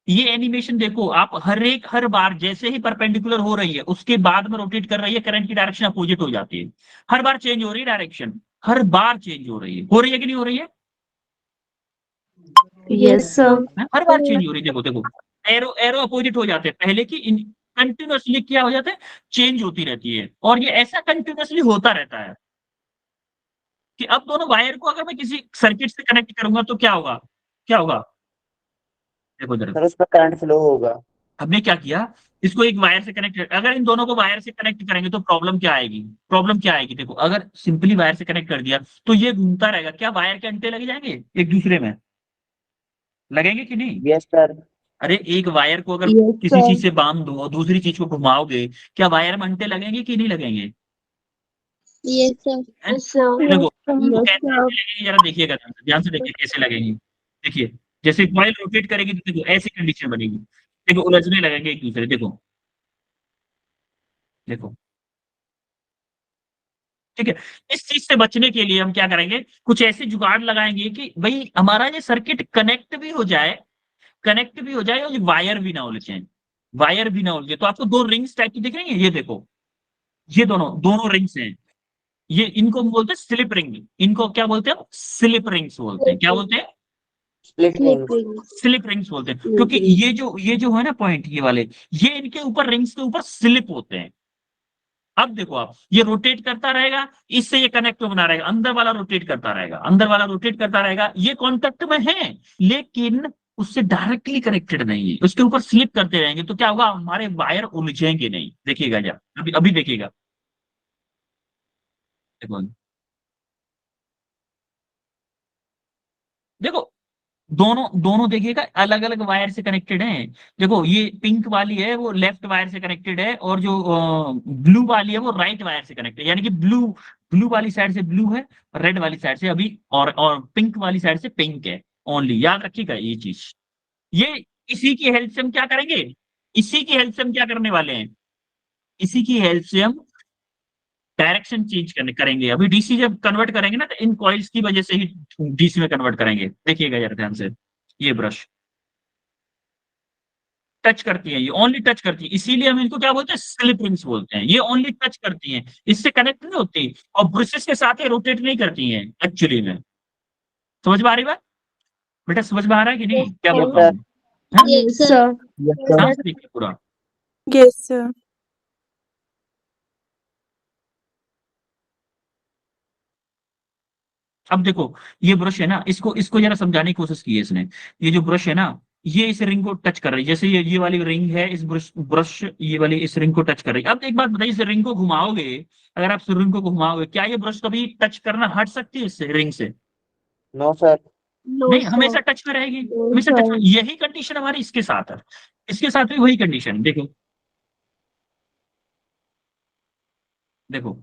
ये एनिमेशन देखो आप, हर बार जैसे ही परपेंडिकुलर हो रही है उसके बाद में रोटेट कर रही है, करंट की डायरेक्शन अपोजिट हो जाती है। हर बार चेंज हो रही है डायरेक्शन, हर बार चेंज हो रही है कि नहीं हो रही है? yes, sir. हर बार चेंज हो रही है। देखो देखो, एरो एरो अपोजिट हो जाते हैं पहले की, कंटिन्यूअसली क्या हो जाता है, चेंज होती रहती है। और ये ऐसा कंटिन्यूअसली होता रहता है कि अब दोनों वायर को अगर मैं किसी सर्किट से कनेक्ट करूंगा तो क्या होगा, क्या होगा, देखो जरा। Sir, उसका करंट फ्लो होगा। हमने क्या किया, इसको एक वायर से कनेक्ट, अगर इन दोनों को वायर से कनेक्ट करेंगे तो प्रॉब्लम क्या आएगी, प्रॉब्लम क्या आएगी, देखो अगर सिंपली वायर से कनेक्ट कर दिया तो ये घूमता रहेगा, क्या वायर के अंटे लग जाएंगे एक दूसरे में, लगेंगे कि नहीं? Yes, sir. अरे एक वायर को अगर Yes, किसी sir. चीज से बांध दो और दूसरी चीज को घुमाओगे, क्या वायर में अंटे लगेंगे कि नहीं लगेंगे? Yes, sir. हैं? Yes, sir. देखो Yes, कैसे sir. लगेंगे, जरा देखिएगा, ध्यान से देखिए कैसे लगेंगे। देखिए जैसे कॉइल रोटेट करेगी तो देखो ऐसी कंडीशन बनेगी, देखो उलझने लगेंगे एक दूसरे, देखो देखो, ठीक है। इस चीज से बचने के लिए हम क्या करेंगे, कुछ ऐसे जुगाड़ लगाएंगे कि भाई हमारा ये सर्किट कनेक्ट भी हो जाए और वायर भी ना उलझे। वायर भी ना उलझे, तो आपको दो रिंग्स टाइप की दिख रही है, ये देखो, ये दोनों दोनों रिंग्स हैं, ये इनको बोलते हैं स्लिप रिंग, इनको क्या बोलते हैं, स्लिप रिंग्स बोलते हैं, क्या बोलते हैं, split ring. Sleeping. Slip rings बोलते हैं, क्योंकि ये जो है ना पॉइंट, ये वाले, ये इनके ऊपर रिंग्स के ऊपर स्लिप होते हैं। अब देखो आप, ये रोटेट करता रहेगा, इससे ये कनेक्ट बना रहेगा, अंदर वाला रोटेट करता रहेगा, अंदर वाला रोटेट करता रहेगा, ये कॉन्टेक्ट में है लेकिन उससे डायरेक्टली कनेक्टेड नहीं है, उसके ऊपर स्लिप करते रहेंगे, तो क्या होगा, हमारे वायर उलझेंगे नहीं, देखिएगा जरा, अभी अभी देखिएगा, देखो देखो, दोनों दोनों देखिएगा अलग अलग वायर से कनेक्टेड हैं। देखो ये पिंक वाली है वो लेफ्ट वायर से कनेक्टेड है, और जो ब्लू वाली है वो राइट वायर से कनेक्टेड है, यानी कि ब्लू ब्लू वाली साइड से ब्लू है, रेड वाली साइड से अभी, और पिंक वाली साइड से पिंक है ओनली, याद रखिएगा ये चीज। ये इसी की हेल्प से हम क्या करेंगे, इसी की हेल्प से हम क्या करने वाले हैं, इसी की हेल्प से हम डायरेक्शन चेंज करने करेंगे, अभी डीसी जब कन्वर्ट करेंगे ना, तो इन कॉइल्स की वजह से ही डीसी में कन्वर्ट करेंगे, देखिएगा जरा ध्यान से, ये ब्रश टच करती है, ये ओनली टच करती है, इसीलिए हम इनको क्या बोलते हैं, स्लिप रिंग्स बोलते हैं, ये ओनली टच करती हैं, इससे कनेक्ट नहीं होती, और ब्रशेस के साथ ये रोटेट नहीं करती हैं एक्चुअली में। समझ में आ रही बात बेटा, समझ में आ रहा है कि नहीं, क्या बोल रहा हूँ, हाँ? Yes, sir. sir, ध्यान से देखिए पूरा। yes, sir, अब देखो, ये ब्रश है ना, इसको इसको जरा समझाने की कोशिश की है इसने, ये जो ब्रश है ना, ये इस रिंग को टच कर रही है, जैसे ये वाली रिंग है, इस ब्रश ब्रश ये वाली इस रिंग को टच कर रही है। अब एक बात बताइए, इस रिंग को घुमाओगे, अगर आप इस रिंग को घुमाओगे, क्या ये ब्रश कभी टच करना हट सकती है इससे, रिंग से? No sir. No, नहीं, sir. हमेशा टच में रहेगी, no, हमेशा टच में, sir, यही कंडीशन हमारी इसके साथ है, इसके साथ भी वही कंडीशन, देखो देखो,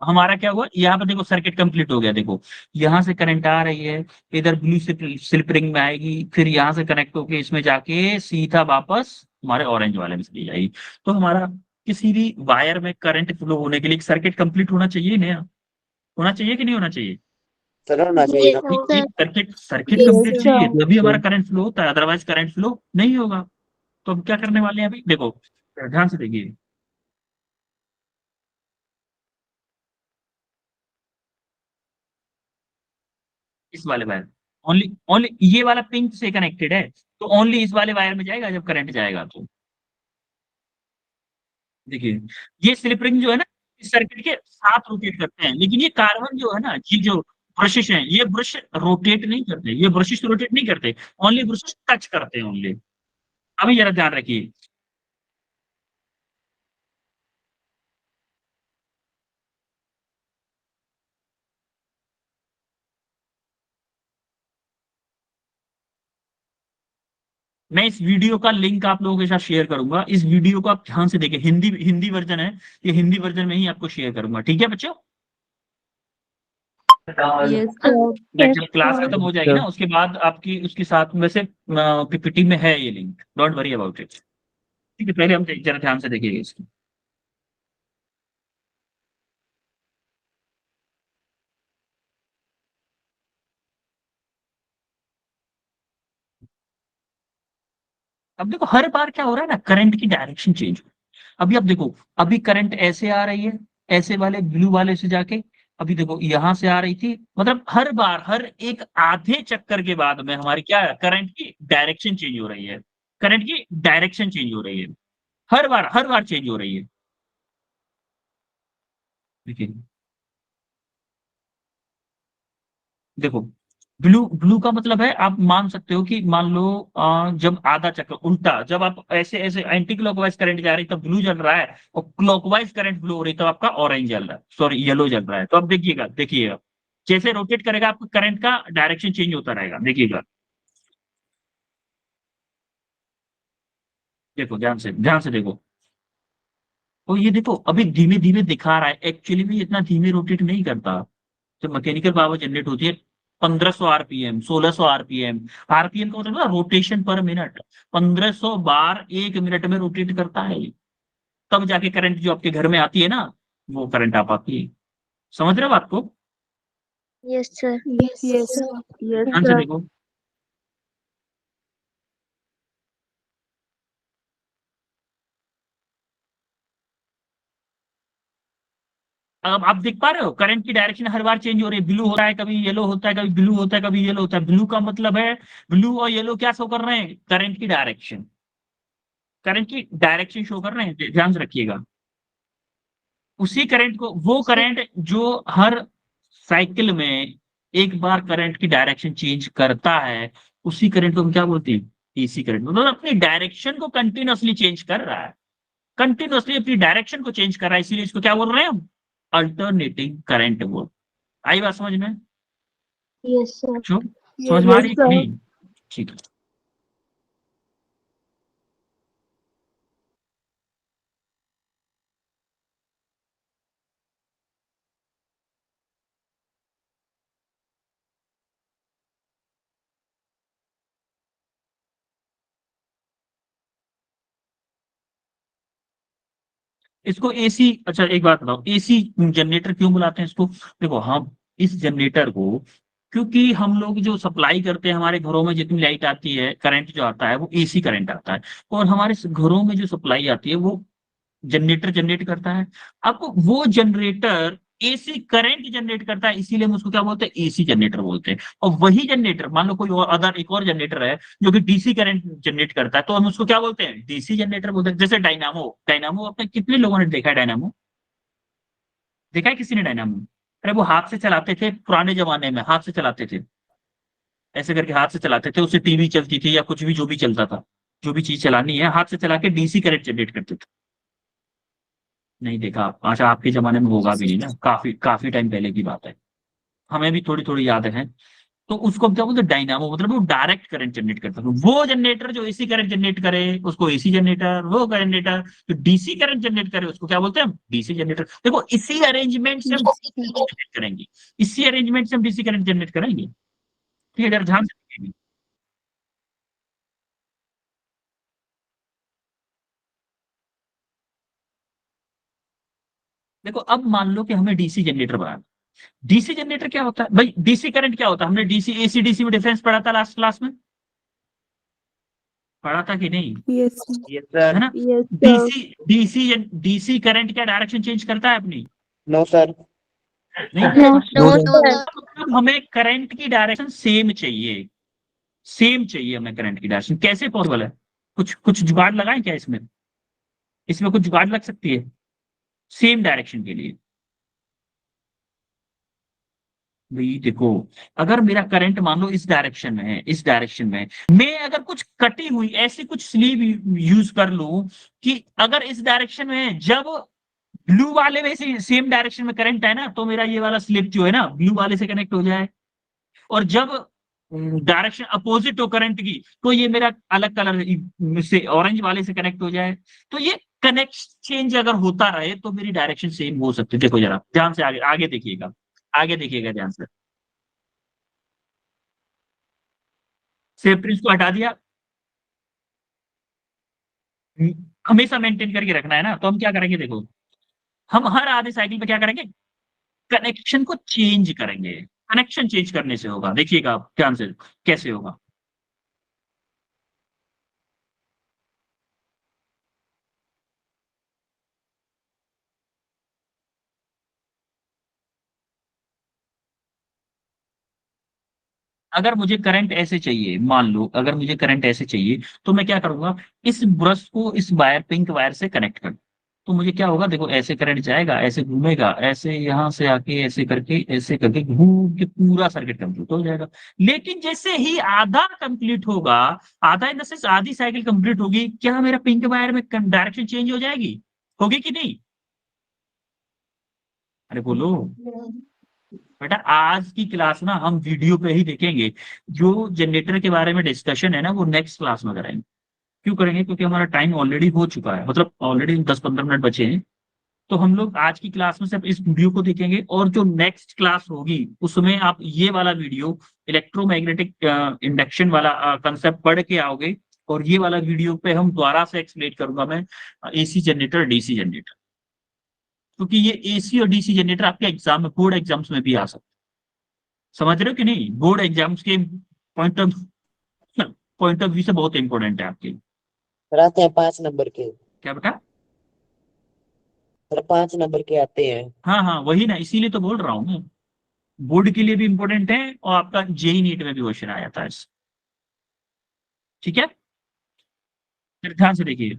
हमारा क्या हुआ, यहाँ पे देखो सर्किट कंप्लीट हो गया, देखो यहाँ से करंट आ रही है, इधर ब्लू स्लिप रिंग में आएगी, फिर यहाँ से कनेक्ट होके इसमें जाके सीधा वापस हमारे ऑरेंज वाले में चली जाएगी। तो हमारा किसी भी वायर में करंट फ्लो होने के लिए सर्किट कंप्लीट होना चाहिए, नया होना चाहिए कि नहीं होना चाहिए? सर होना चाहिए Yes, ना। sir. Circuit circuit yes, complete sir, चाहिए, तभी हमारा करंट फ्लो होता है, अदरवाइज करंट फ्लो नहीं होगा। तो अब क्या करने वाले हैं, अभी देखो ध्यान से देखिए, इस वाले वायर, ओनली ओनली ये वाला पिंक से कनेक्टेड है, तो ओनली इस वाले वायर में जाएगा जब करंट जाएगा, तो देखिए, ये स्लिप रिंग जो है ना, इस सर्किट के साथ रोटेट करते हैं, लेकिन ये कार्बन जो है ना, ये जो ब्रशेस हैं, ये ब्रश रोटेट नहीं करते, ये ब्रशेस रोटेट नहीं करते, ओनली ब्रशेस टच करते हैं ओनली। अभी जरा ध्यान रखिए, मैं इस वीडियो का लिंक आप लोगों के साथ शेयर करूंगा, इस वीडियो को आप ध्यान से देखें, हिंदी हिंदी वर्जन है, ये हिंदी वर्जन में ही आपको शेयर करूंगा, ठीक है बच्चों? yes, sir, Yes, जब क्लास sir. खत्म हो जाएगी ना, उसके बाद आपकी उसके साथ में से पीपीटी में है ये link, don't worry about it, ठीक है? पहले हम जरा ध्यान से देखिएगा इसको। अब देखो, हर बार क्या हो रहा है ना, करंट की डायरेक्शन चेंज हो, अभी आप देखो, अभी करंट ऐसे आ रही है, ऐसे वाले ब्लू वाले से जाके, अभी देखो यहां से आ रही थी, मतलब हर बार हर एक आधे चक्कर के बाद में हमारी क्या है, करंट की डायरेक्शन चेंज हो रही है, करंट की डायरेक्शन चेंज हो रही है, हर बार चेंज हो रही है, देखिए देखो, ब्लू ब्लू का मतलब है, आप मान सकते हो कि मान लो जब आधा चक्कर उल्टा, जब आप ऐसे ऐसे एंटी क्लॉकवाइज करंट जा रही तब ब्लू जल रहा है, और क्लॉकवाइज करंट फ्लो हो रही तब आपका ऑरेंज जल रहा है, सॉरी येलो जल रहा है। तो अब देखिएगा, देखिएगा जैसे रोटेट करेगा आपका करंट का डायरेक्शन चेंज होता रहेगा, देखिएगा, देखो ध्यान से देखो, तो ये देखो अभी धीमे धीमे दिखा रहा है, एक्चुअली में इतना धीमे रोटेट नहीं करता, जब मैकेनिकल पावर जनरेट होती है 1500 आरपीएम, 1600 आरपीएम। आरपीएम का मतलब ना रोटेशन पर मिनट। 1500 बार 1 मिनट में रोटेट करता है ये। तब जाके करंट जो आपके घर में आती है ना, वो करंट आ पाती है। समझ रहे हो बात को? Yes, sir. Yes, sir. Yes, ध्यान से sir. देखो। अब आप देख पा रहे हो करंट की डायरेक्शन हर बार चेंज हो रही है। ब्लू होता है, कभी येलो होता है, कभी ब्लू होता है, कभी येलो होता है। ब्लू का मतलब है, ब्लू और येलो क्या शो कर रहे हैं? करंट की डायरेक्शन। करंट की डायरेक्शन शो कर रहे हैं, ध्यान से रखिएगा। उसी करंट को, वो करंट जो हर साइकिल में एक बार करंट की डायरेक्शन चेंज करता है, उसी करंट को हम क्या बोलते हैं? AC current. मतलब अपनी डायरेक्शन को कंटिन्यूअसली चेंज कर रहा है, कंटिन्यूअसली अपनी डायरेक्शन को चेंज कर रहा है, इसीलिए इसको क्या बोल रहे हैं हम? अल्टरनेटिंग करंट बोल। आई बात समझ में? Yes, sir. जो समझ में आ रही है Yes, कि sir. नहीं? ठीक है। इसको एसी, अच्छा एक बात बताओ, एसी जनरेटर क्यों बुलाते हैं इसको? देखो हम इस जनरेटर को, क्योंकि हम लोग जो सप्लाई करते हैं, हमारे घरों में जितनी लाइट आती है, करंट जो आता है वो एसी करंट आता है। और हमारे घरों में जो सप्लाई आती है वो जनरेटर जनरेट करता है। अब वो जनरेटर एसी करंट जनरेट करता है, इसीलिए हम उसको क्या बोलते हैं? एसी जनरेटर बोलते हैं। और वही जनरेटर, मान लो कोई और अदर एक और जनरेटर है जो कि डीसी करंट जनरेट करता है, तो हम उसको क्या बोलते हैं? डीसी जनरेटर बोलते हैं। जैसे डायनामो, डायनामो आपने कितने लोगों ने देखा है? डायनामो देखा है किसी ने डायनामो? अरे वो हाथ से चलाते थे, पुराने जमाने में हाथ से चलाते थे, ऐसे करके हाथ से चलाते थे। उससे टीवी चलती थी या कुछ भी जो भी चलता था, जो भी चीज चलानी है हाथ से चला के डीसी करंट जनरेट करते थे। नहीं देखा आप? अच्छा आपके जमाने में होगा भी नहीं ना, काफी काफी टाइम पहले की बात है। हमें भी थोड़ी थोड़ी याद है। तो उसको हम क्या बोलते हैं? डायनामो। मतलब वो डायरेक्ट करंट जनरेट करता है। वो जनरेटर जो एसी करंट जनरेट करे उसको एसी जनरेटर, वो जनरेटर जो डीसी करंट जनरेट करे उसको क्या बोलते हैं हम? DC generator. देखो इसी अरेंजमेंट से हम Yes, DC sir. Current generate करेंगे, इसी अरेंजमेंट से हम डीसी करंट जनरेट करेंगे। ठीक है, जरा ध्यान से देखिएगा। देखो अब मान लो कि हमें डीसी जनरेटर बनाना। डीसी जनरेटर क्या होता है भाई? डीसी करंट क्या होता है? हमने डीसी एसी डीसी में डिफरेंस पढ़ा था लास्ट क्लास में, पढ़ा था कि नहीं? Yes, sir. यस है सर। ना? Yes, sir. DC DC DC current क्या डायरेक्शन चेंज करता है अपनी? No sir. नहीं No, करेगा। No, no, sir. sir. मतलब हमें करंट की डायरेक्शन सेम चाहिए, सेम चाहिए हमें करंट की डायरेक्शन। कैसे पॉसिबल है? कुछ कुछ जुगाड़ लगाएं क्या इसमें? इसमें कुछ जुगाड़ लग सकती है सेम डायरेक्शन के लिए? भाई देखो, अगर मेरा करंट मान लो इस डायरेक्शन में है, इस डायरेक्शन में मैं अगर कुछ कटी हुई ऐसी कुछ स्लीव यूज कर लूं कि अगर इस डायरेक्शन में है, जब ब्लू वाले में से सेम डायरेक्शन में करंट है ना, तो मेरा ये वाला स्लिप जो है ना ब्लू वाले से कनेक्ट हो जाए। और जब डायरेक्शन अपोजिट हो करंट की, तो ये मेरा अलग कलर से ऑरेंज वाले से कनेक्ट हो जाए। तो ये कनेक्ट चेंज अगर होता रहे तो मेरी डायरेक्शन सेम हो सकती है। देखो जरा ध्यान से आगे आगे देखिएगा, आगे देखिएगा ध्यान से। सेफ प्रिंस को हटा दिया, हमेशा मेंटेन करके रखना है ना, तो हम क्या करेंगे? देखो हम हर आधे साइकिल पे क्या करेंगे? कनेक्शन को चेंज करेंगे। कनेक्शन चेंज करने से होगा, देखिएगा आप ध्यान से कैसे होगा। अगर मुझे करंट ऐसे चाहिए, मान लो अगर मुझे करंट ऐसे चाहिए, तो मैं क्या करूंगा? इस ब्रश को इस वायर, पिंक वायर से कनेक्ट कर, तो मुझे क्या होगा? देखो ऐसे करंट जाएगा, ऐसे घूमेगा, ऐसे यहां से आके ऐसे करके घूम के पूरा सर्किट कंप्लीट हो जाएगा। लेकिन जैसे ही आधा कंप्लीट होगा, आधा इन द सेंस आधी साइकिल कंप्लीट होगी, क्या मेरा पिंक वायर में डायरेक्शन चेंज हो जाएगी? होगी कि नहीं? अरे बोलो बेटा। आज की क्लास ना हम वीडियो पे ही देखेंगे। जो जनरेटर के बारे में डिस्कशन है ना, वो नेक्स्ट क्लास में करेंगे। क्यों करेंगे? क्योंकि हमारा टाइम ऑलरेडी हो चुका है, मतलब ऑलरेडी 10-15 मिनट बचे हैं। तो हम लोग आज की क्लास में सिर्फ इस वीडियो को देखेंगे, और जो नेक्स्ट क्लास होगी उसमें आप ये वाला वीडियो इलेक्ट्रोमैग्नेटिक इंडक्शन वाला कंसेप्ट पढ़ के आओगे, और ये वाला वीडियो पे हम दोबारा से एक्सप्लेन करूंगा मैं एसी जनरेटर, डीसी जनरेटर, क्योंकि ये एसी और डीसी जनरेटर आपके एग्जाम में, बोर्ड एग्जाम्स में भी आ सकते हैं। समझ रहे हो कि नहीं? बोर्ड एग्जाम्स के पॉइंट ऑफ व्यू से बहुत इंपॉर्टेंट है आपके। सर आते हैं 5 नंबर के। क्या बेटा? सर 5 नंबर के आते हैं। हाँ हाँ, वही ना, इसीलिए तो बोल रहा हूँ मैं, बोर्ड के लिए भी इंपॉर्टेंट है और आपका जेई नीट में भी क्वेश्चन आ जाता है इससे। ठीक है, फिर ध्यान से देखिए।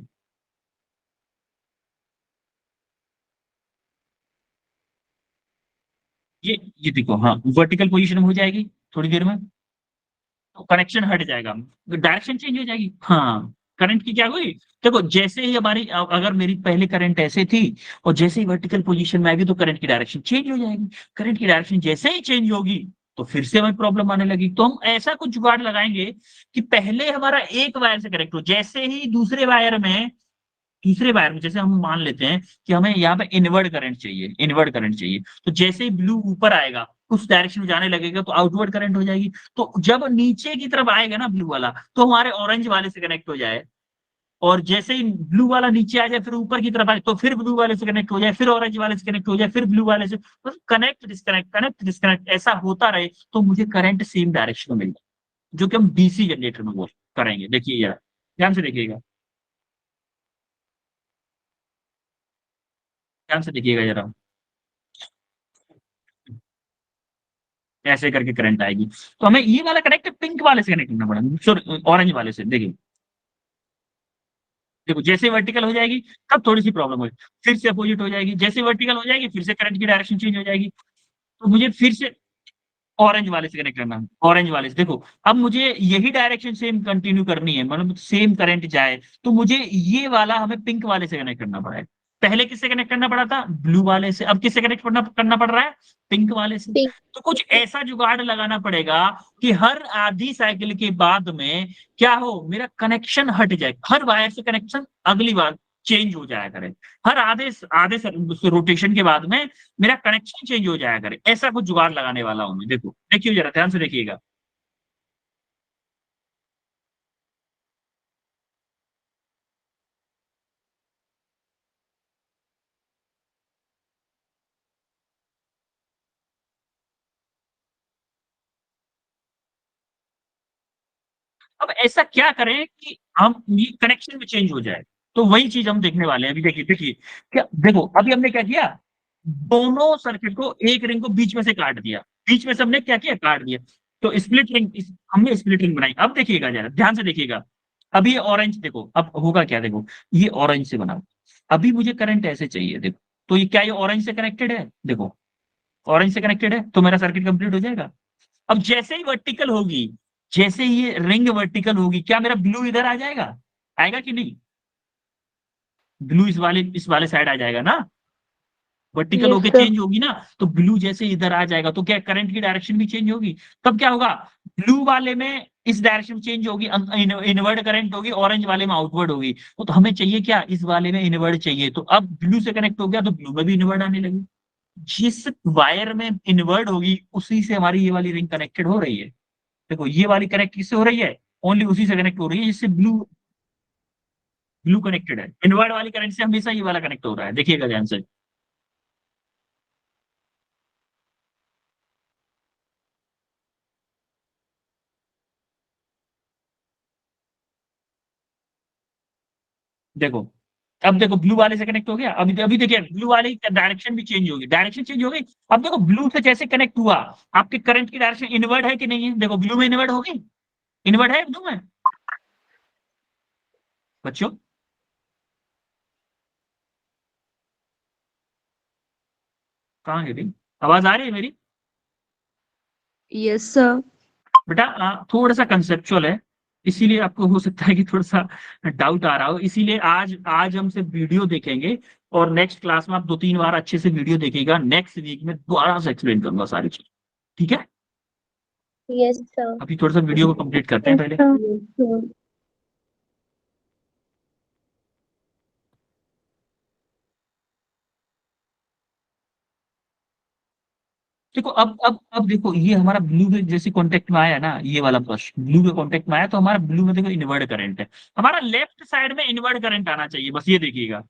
ये देखो, हाँ वर्टिकल पोजीशन हो जाएगी थोड़ी देर में, तो कनेक्शन हट जाएगा, डायरेक्शन चेंज हो जाएगी। हाँ, करंट की क्या हुई, देखो जैसे ही हमारी अगर मेरी पहले करंट ऐसे थी और जैसे ही वर्टिकल पोजीशन में आएगी तो करंट की डायरेक्शन चेंज हो जाएगी। करंट की डायरेक्शन जैसे ही चेंज होगी तो फिर से हमें प्रॉब्लम आने लगी। तो हम ऐसा कुछ जुगाड़ लगाएंगे कि पहले हमारा एक वायर से कनेक्ट हो, जैसे वायर में जैसे हम मान लेते हैं कि हमें यहाँ पे इनवर्ड करंट चाहिए, तो जैसे ही ब्लू ऊपर आएगा उस डायरेक्शन में जाने लगेगा तो आउटवर्ड करंट हो जाएगी। तो जब नीचे की तरफ आएगा ना ब्लू वाला, तो हमारे ऑरेंज वाले से कनेक्ट हो जाए, और जैसे ही ब्लू वाला नीचे आ जाए फिर ऊपर की तरफ आए तो फिर ब्लू वाले से कनेक्ट हो जाए, फिर ऑरेंज वाले से कनेक्ट हो जाए, फिर ब्लू वाले से, बस कनेक्ट डिस्कनेक्ट ऐसा होता रहे, तो मुझे करंट सेम डायरेक्शन में मिल जाए, जो कि हम डीसी जनरेटर में वो करेंगे। देखिए यार, ध्यान से देखिएगा, ध्यान से देखिएगा जरा, ऐसे करके करंट आएगी। तो हमें ये वाला कनेक्ट पिंक वाले से कनेक्ट करना पड़ेगा, सॉरी ऑरेंज वाले से। देखिए देखो, जैसे वर्टिकल हो जाएगी तब थोड़ी सी प्रॉब्लम होगी, फिर से अपोजिट हो जाएगी, जैसे वर्टिकल हो जाएगी फिर से करंट की डायरेक्शन चेंज हो जाएगी। तो मुझे फिर से ऑरेंज वाले से कनेक्ट करना है, ऑरेंज वाले से। देखो अब मुझे यही डायरेक्शन सेम कंटिन्यू करनी है, मतलब सेम करंट जाए, तो मुझे ये वाला हमें पिंक वाले से कनेक्ट करना पड़ा है। पहले किससे कनेक्ट करना पड़ा था? ब्लू वाले से। अब किससे कनेक्ट करना पड़ रहा है? पिंक वाले से। पिंक। तो कुछ ऐसा जुगाड़ लगाना पड़ेगा कि हर आधी साइकिल के बाद में क्या हो, मेरा कनेक्शन हट जाए, हर वायर से कनेक्शन अगली बार चेंज हो जाया करे, हर आधे आधे रोटेशन के बाद में मेरा कनेक्शन चेंज हो जाया करे। ऐसा कुछ जुगाड़ लगाने वाला हूं मैं। देखो देखिए जरा, ध्यान से देखिएगा। अब ऐसा क्या करें कि हम ये कनेक्शन में चेंज हो जाए, तो वही चीज हम देखने वाले हैं। अभी देखिए देखिए, क्या देखो, अभी हमने क्या किया, दोनों सर्किट को, एक रिंग को बीच में से काट दिया, बीच में से हमने क्या किया, काट दिया। तो स्प्लिट रिंग, हमने स्प्लिट रिंग बनाई। अब देखिएगा जरा, ध्यान से देखिएगा। अब ये ऑरेंज, देखो अब होगा क्या, देखो ये ऑरेंज से बना, अभी मुझे करंट ऐसे चाहिए, देखो तो ये क्या, ये ऑरेंज से कनेक्टेड है, देखो ऑरेंज से कनेक्टेड है, तो मेरा सर्किट कंप्लीट हो जाएगा। अब जैसे ही वर्टिकल होगी, जैसे ही ये रिंग वर्टिकल होगी, क्या मेरा ब्लू इधर आ जाएगा? आएगा कि नहीं? ब्लू इस वाले साइड आ जाएगा ना, वर्टिकल यस होके सर। चेंज होगी ना, तो ब्लू जैसे इधर आ जाएगा तो क्या करंट की डायरेक्शन भी चेंज होगी। तब क्या होगा, ब्लू वाले में इस डायरेक्शन चेंज होगी, इनवर्ड करंट होगी, ऑरेंज वाले में आउटवर्ड होगी। तो हमें चाहिए क्या, इस वाले में इनवर्ड चाहिए, तो अब ब्लू से कनेक्ट हो गया तो ब्लू में भी इनवर्ड आने लगी। जिस वायर में इनवर्ड होगी उसी से हमारी ये वाली रिंग कनेक्टेड हो रही है। देखो ये वाली कनेक्ट किससे हो रही है, ओनली उसी से कनेक्ट हो रही है जिससे ब्लू ब्लू कनेक्टेड है। इनवर्ड वाली करंट से हमेशा ये वाला कनेक्ट हो रहा है, देखिएगा ध्यान से। देखो अब देखो, ब्लू वाले से कनेक्ट हो गया, अभी अभी देखिए ब्लू वाले की डायरेक्शन भी चेंज होगी, डायरेक्शन चेंज हो गई। अब देखो ब्लू से जैसे कनेक्ट हुआ, आपके करंट की डायरेक्शन इनवर्ड है कि नहीं है? देखो ब्लू में इनवर्ड होगी, इनवर्ड है ब्लू में बच्चों? कहाँ है भाई, आवाज आ रही है मेरी? Yes, sir. बेटा थोड़ा सा कंसेप्चुअल है, इसीलिए आपको हो सकता है कि थोड़ा सा डाउट आ रहा हो, इसीलिए आज आज हम सिर्फ वीडियो देखेंगे, और नेक्स्ट क्लास में आप 2-3 बार अच्छे से वीडियो देखिएगा, नेक्स्ट वीक में दोबारा से एक्सप्लेन करूंगा सारी चीज। ठीक है, यस सर। अभी थोड़ा सा वीडियो को कंप्लीट करते हैं पहले। Yes, sir. देखो अब देखो ये हमारा ब्लू के जैसे कॉन्टेक्ट में आया ना, ये वाला प्रश्न ब्लू के कॉन्टेक्ट में आया, तो हमारा ब्लू में देखो इनवर्ड करंट है, हमारा लेफ्ट साइड में इनवर्ड करंट आना चाहिए, बस ये देखिएगा।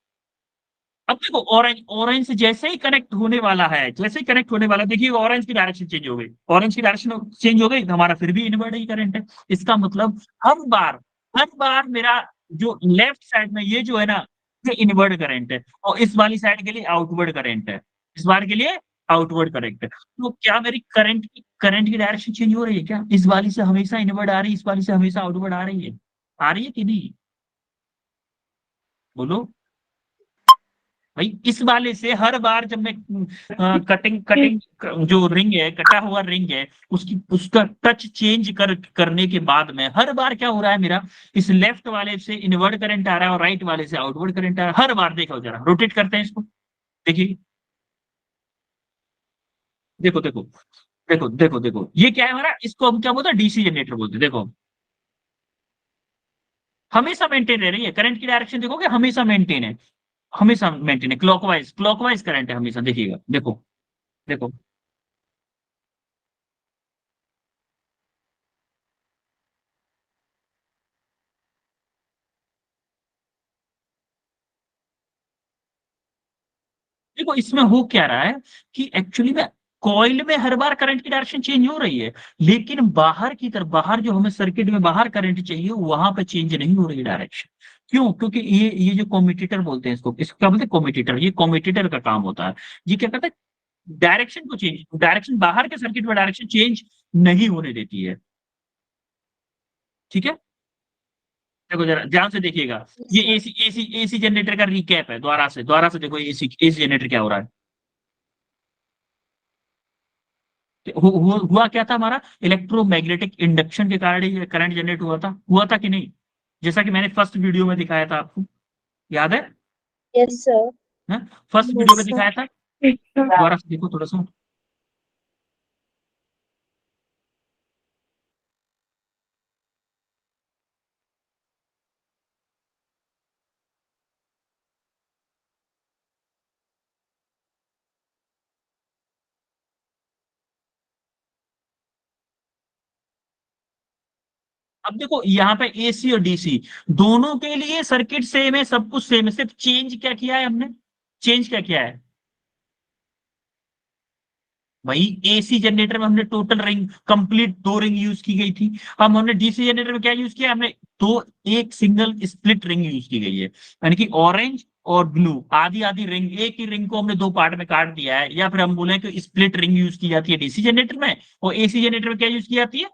अब देखो ऑरेंज, ऑरेंज से जैसे ही कनेक्ट होने वाला है, जैसे ही कनेक्ट होने वाला है, देखिए ऑरेंज की डायरेक्शन चेंज हो गई, ऑरेंज की डायरेक्शन चेंज हो गई, तो हमारा फिर भी इनवर्ड ही करंट है। इसका मतलब हर बार मेरा जो लेफ्ट साइड में ये जो है ना, ये इनवर्ड करंट है, और इस वाली साइड के लिए आउटवर्ड करंट है, इस बार के लिए आउटवर्ड करंट है। तो क्या मेरी करंट की डायरेक्शन चेंज हो रही है क्या? इस वाली से हमेशा इनवर्ड आ रही है, इस वाली से हमेशा आउटवर्ड आ रही है कि नहीं? बोलो भाई। इस वाले से हर बार जब मैं कटिंग जो रिंग है, कटा हुआ रिंग है, उसका टच चेंज करने के बाद में हर बार क्या हो रहा है मेरा, इस लेफ्ट वाले से इनवर्ड करंट आ रहा है और राइट वाले से आउटवर्ड करंट आ रहा है, हर बार। देखो जरा रोटेट करते हैं इसको, देखिए, देखो देखो देखो देखो देखो, ये क्या है हमारा, इसको हम क्या बोलते हैं, डीसी जनरेटर बोलते हैं। देखो हमेशा मेंटेन रह रही है करंट की डायरेक्शन, देखोगे हमेशा मेंटेन है, हमेशा मेंटेन है, क्लॉकवाइज क्लॉकवाइज करंट है हमेशा, देखिएगा, देखो देखो। देखो इसमें हो क्या रहा है कि एक्चुअली में कॉइल में हर बार करंट की डायरेक्शन चेंज हो रही है, लेकिन बाहर की तरफ, बाहर जो हमें सर्किट में बाहर करंट चाहिए, वहां पे चेंज नहीं हो रही डायरेक्शन। क्यों? क्योंकि ये जो कॉम्यूटेटर बोलते हैं इसको क्या बोलते हैं, कॉम्यूटेटर, ये कॉम्यूटेटर का काम होता है। ये क्या करता है, डायरेक्शन को चेंज, डायरेक्शन बाहर के सर्किट में डायरेक्शन चेंज नहीं होने देती है। ठीक है, देखो जरा ध्यान से देखिएगा, ये एसी जनरेटर का रिकैप है, दोबारा से देखो एसी जनरेटर क्या हो रहा है। हुआ क्या था हमारा, इलेक्ट्रोमैग्नेटिक इंडक्शन के कारण ये करंट जनरेट हुआ था कि नहीं? जैसा कि मैंने फर्स्ट वीडियो में दिखाया था आपको, याद है? Yes, sir. First Yes, video में sir. दिखाया था, दोबारा से देखो थोड़ा सा। अब देखो यहाँ पे एसी और डीसी दोनों के लिए सर्किट सेम है, सब कुछ सेम है, सिर्फ चेंज क्या किया है हमने, चेंज क्या किया है भाई, एसी जनरेटर में हमने total ring, complete 2 ring use की गई थी। अब हमने डीसी जनरेटर में क्या यूज किया, हमने एक सिंगल स्प्लिट रिंग यूज की गई है, यानी कि ऑरेंज और ब्लू आधी आधी रिंग, एक ही रिंग को हमने 2 पार्ट में काट दिया है, या फिर हम बोले कि स्प्लिट रिंग यूज की जाती है डीसी जनरेटर में, और एसी जनरेटर में क्या यूज की जाती है,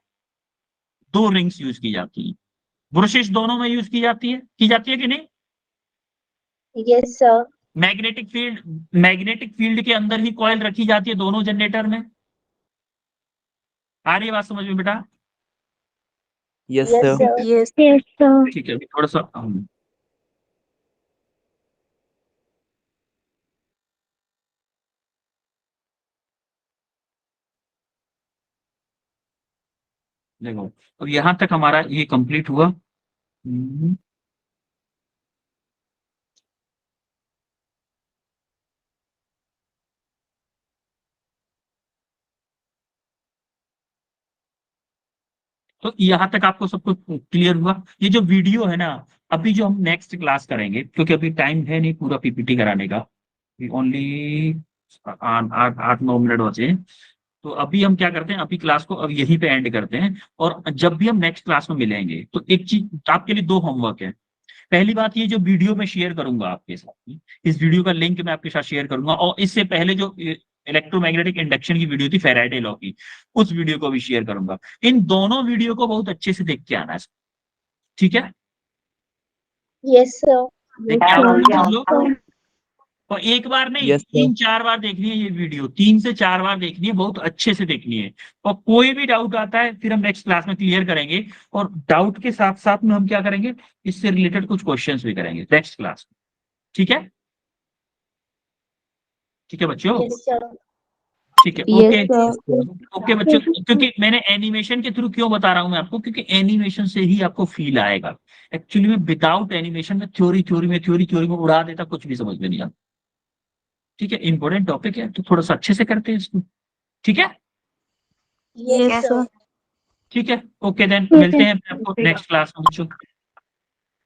2 रिंग्स यूज की जाती है। ब्रुशेस दोनों में यूज की जाती है कि नहीं? Yes, sir. मैग्नेटिक फील्ड के अंदर ही कॉइल रखी जाती है दोनों जनरेटर में। आ रही है बात समझ में बेटा? Yes, Yes, sir. sir. Yes. Yes, sir. ठीक है, अभी थोड़ा सा देखो, अब यहां तक हमारा ये कंप्लीट हुआ। तो यहाँ तक आपको सब कुछ क्लियर हुआ? ये जो वीडियो है ना, अभी जो हम नेक्स्ट क्लास करेंगे, क्योंकि अभी टाइम है नहीं पूरा पीपीटी कराने का, ओनली 8-9 मिनट बचे हैं। तो अभी हम क्या करते हैं, अभी क्लास को अब यहीं पे एंड करते हैं, और जब भी हम नेक्स्ट क्लास में मिलेंगे तो एक चीज आपके लिए, 2 होमवर्क है। पहली बात, ये जो वीडियो में शेयर करूंगा आपके साथ, इस वीडियो का लिंक मैं आपके साथ शेयर करूंगा, और इससे पहले जो इलेक्ट्रोमैग्नेटिक इंडक्शन की वीडियो थी, फैराडे लॉ की, उस वीडियो को भी शेयर करूंगा। इन दोनों वीडियो को बहुत अच्छे से देख के आना है, ठीक है? Yes, sir. देख के आप समझ लो, और एक बार नहीं, Yes, sir. 3-4 बार देखनी है ये वीडियो, 3 से 4 बार देखनी है, बहुत अच्छे से देखनी है। और कोई भी डाउट आता है फिर हम नेक्स्ट क्लास में क्लियर करेंगे, और डाउट के साथ साथ में हम क्या करेंगे, इससे रिलेटेड कुछ क्वेश्चंस भी करेंगे नेक्स्ट क्लास में। ठीक है? ठीक है बच्चों? Yes, sir. ठीक है, Yes, ओके sir. ओके बच्चों, क्योंकि मैंने एनिमेशन के थ्रू क्यों बता रहा हूं मैं आपको, क्योंकि एनिमेशन से ही आपको फील आएगा। एक्चुअली में विदाउट एनिमेशन में थ्योरी में उड़ा देता, कुछ भी समझ में नहीं आता। ठीक है, इंपॉर्टेंट टॉपिक है, तो थोड़ा सा अच्छे से करते हैं इसको। ठीक है, Yes, sir. ठीक है, ओके देन, ठीक मिलते है। हैं आपको नेक्स्ट क्लास में बच्चों।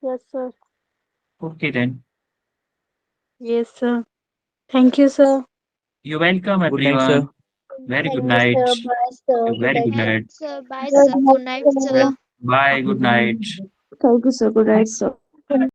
Yes, sir. Okay then, Yes, sir. Thank you, sir. You welcome Good night, sir. Everyone, very good Thank you, night, sir. Bye, sir. Very Good good night. Night, Sir, bye, Good sir. night, Good night, sir. Bye, good night. Thank you, sir. Good night, sir.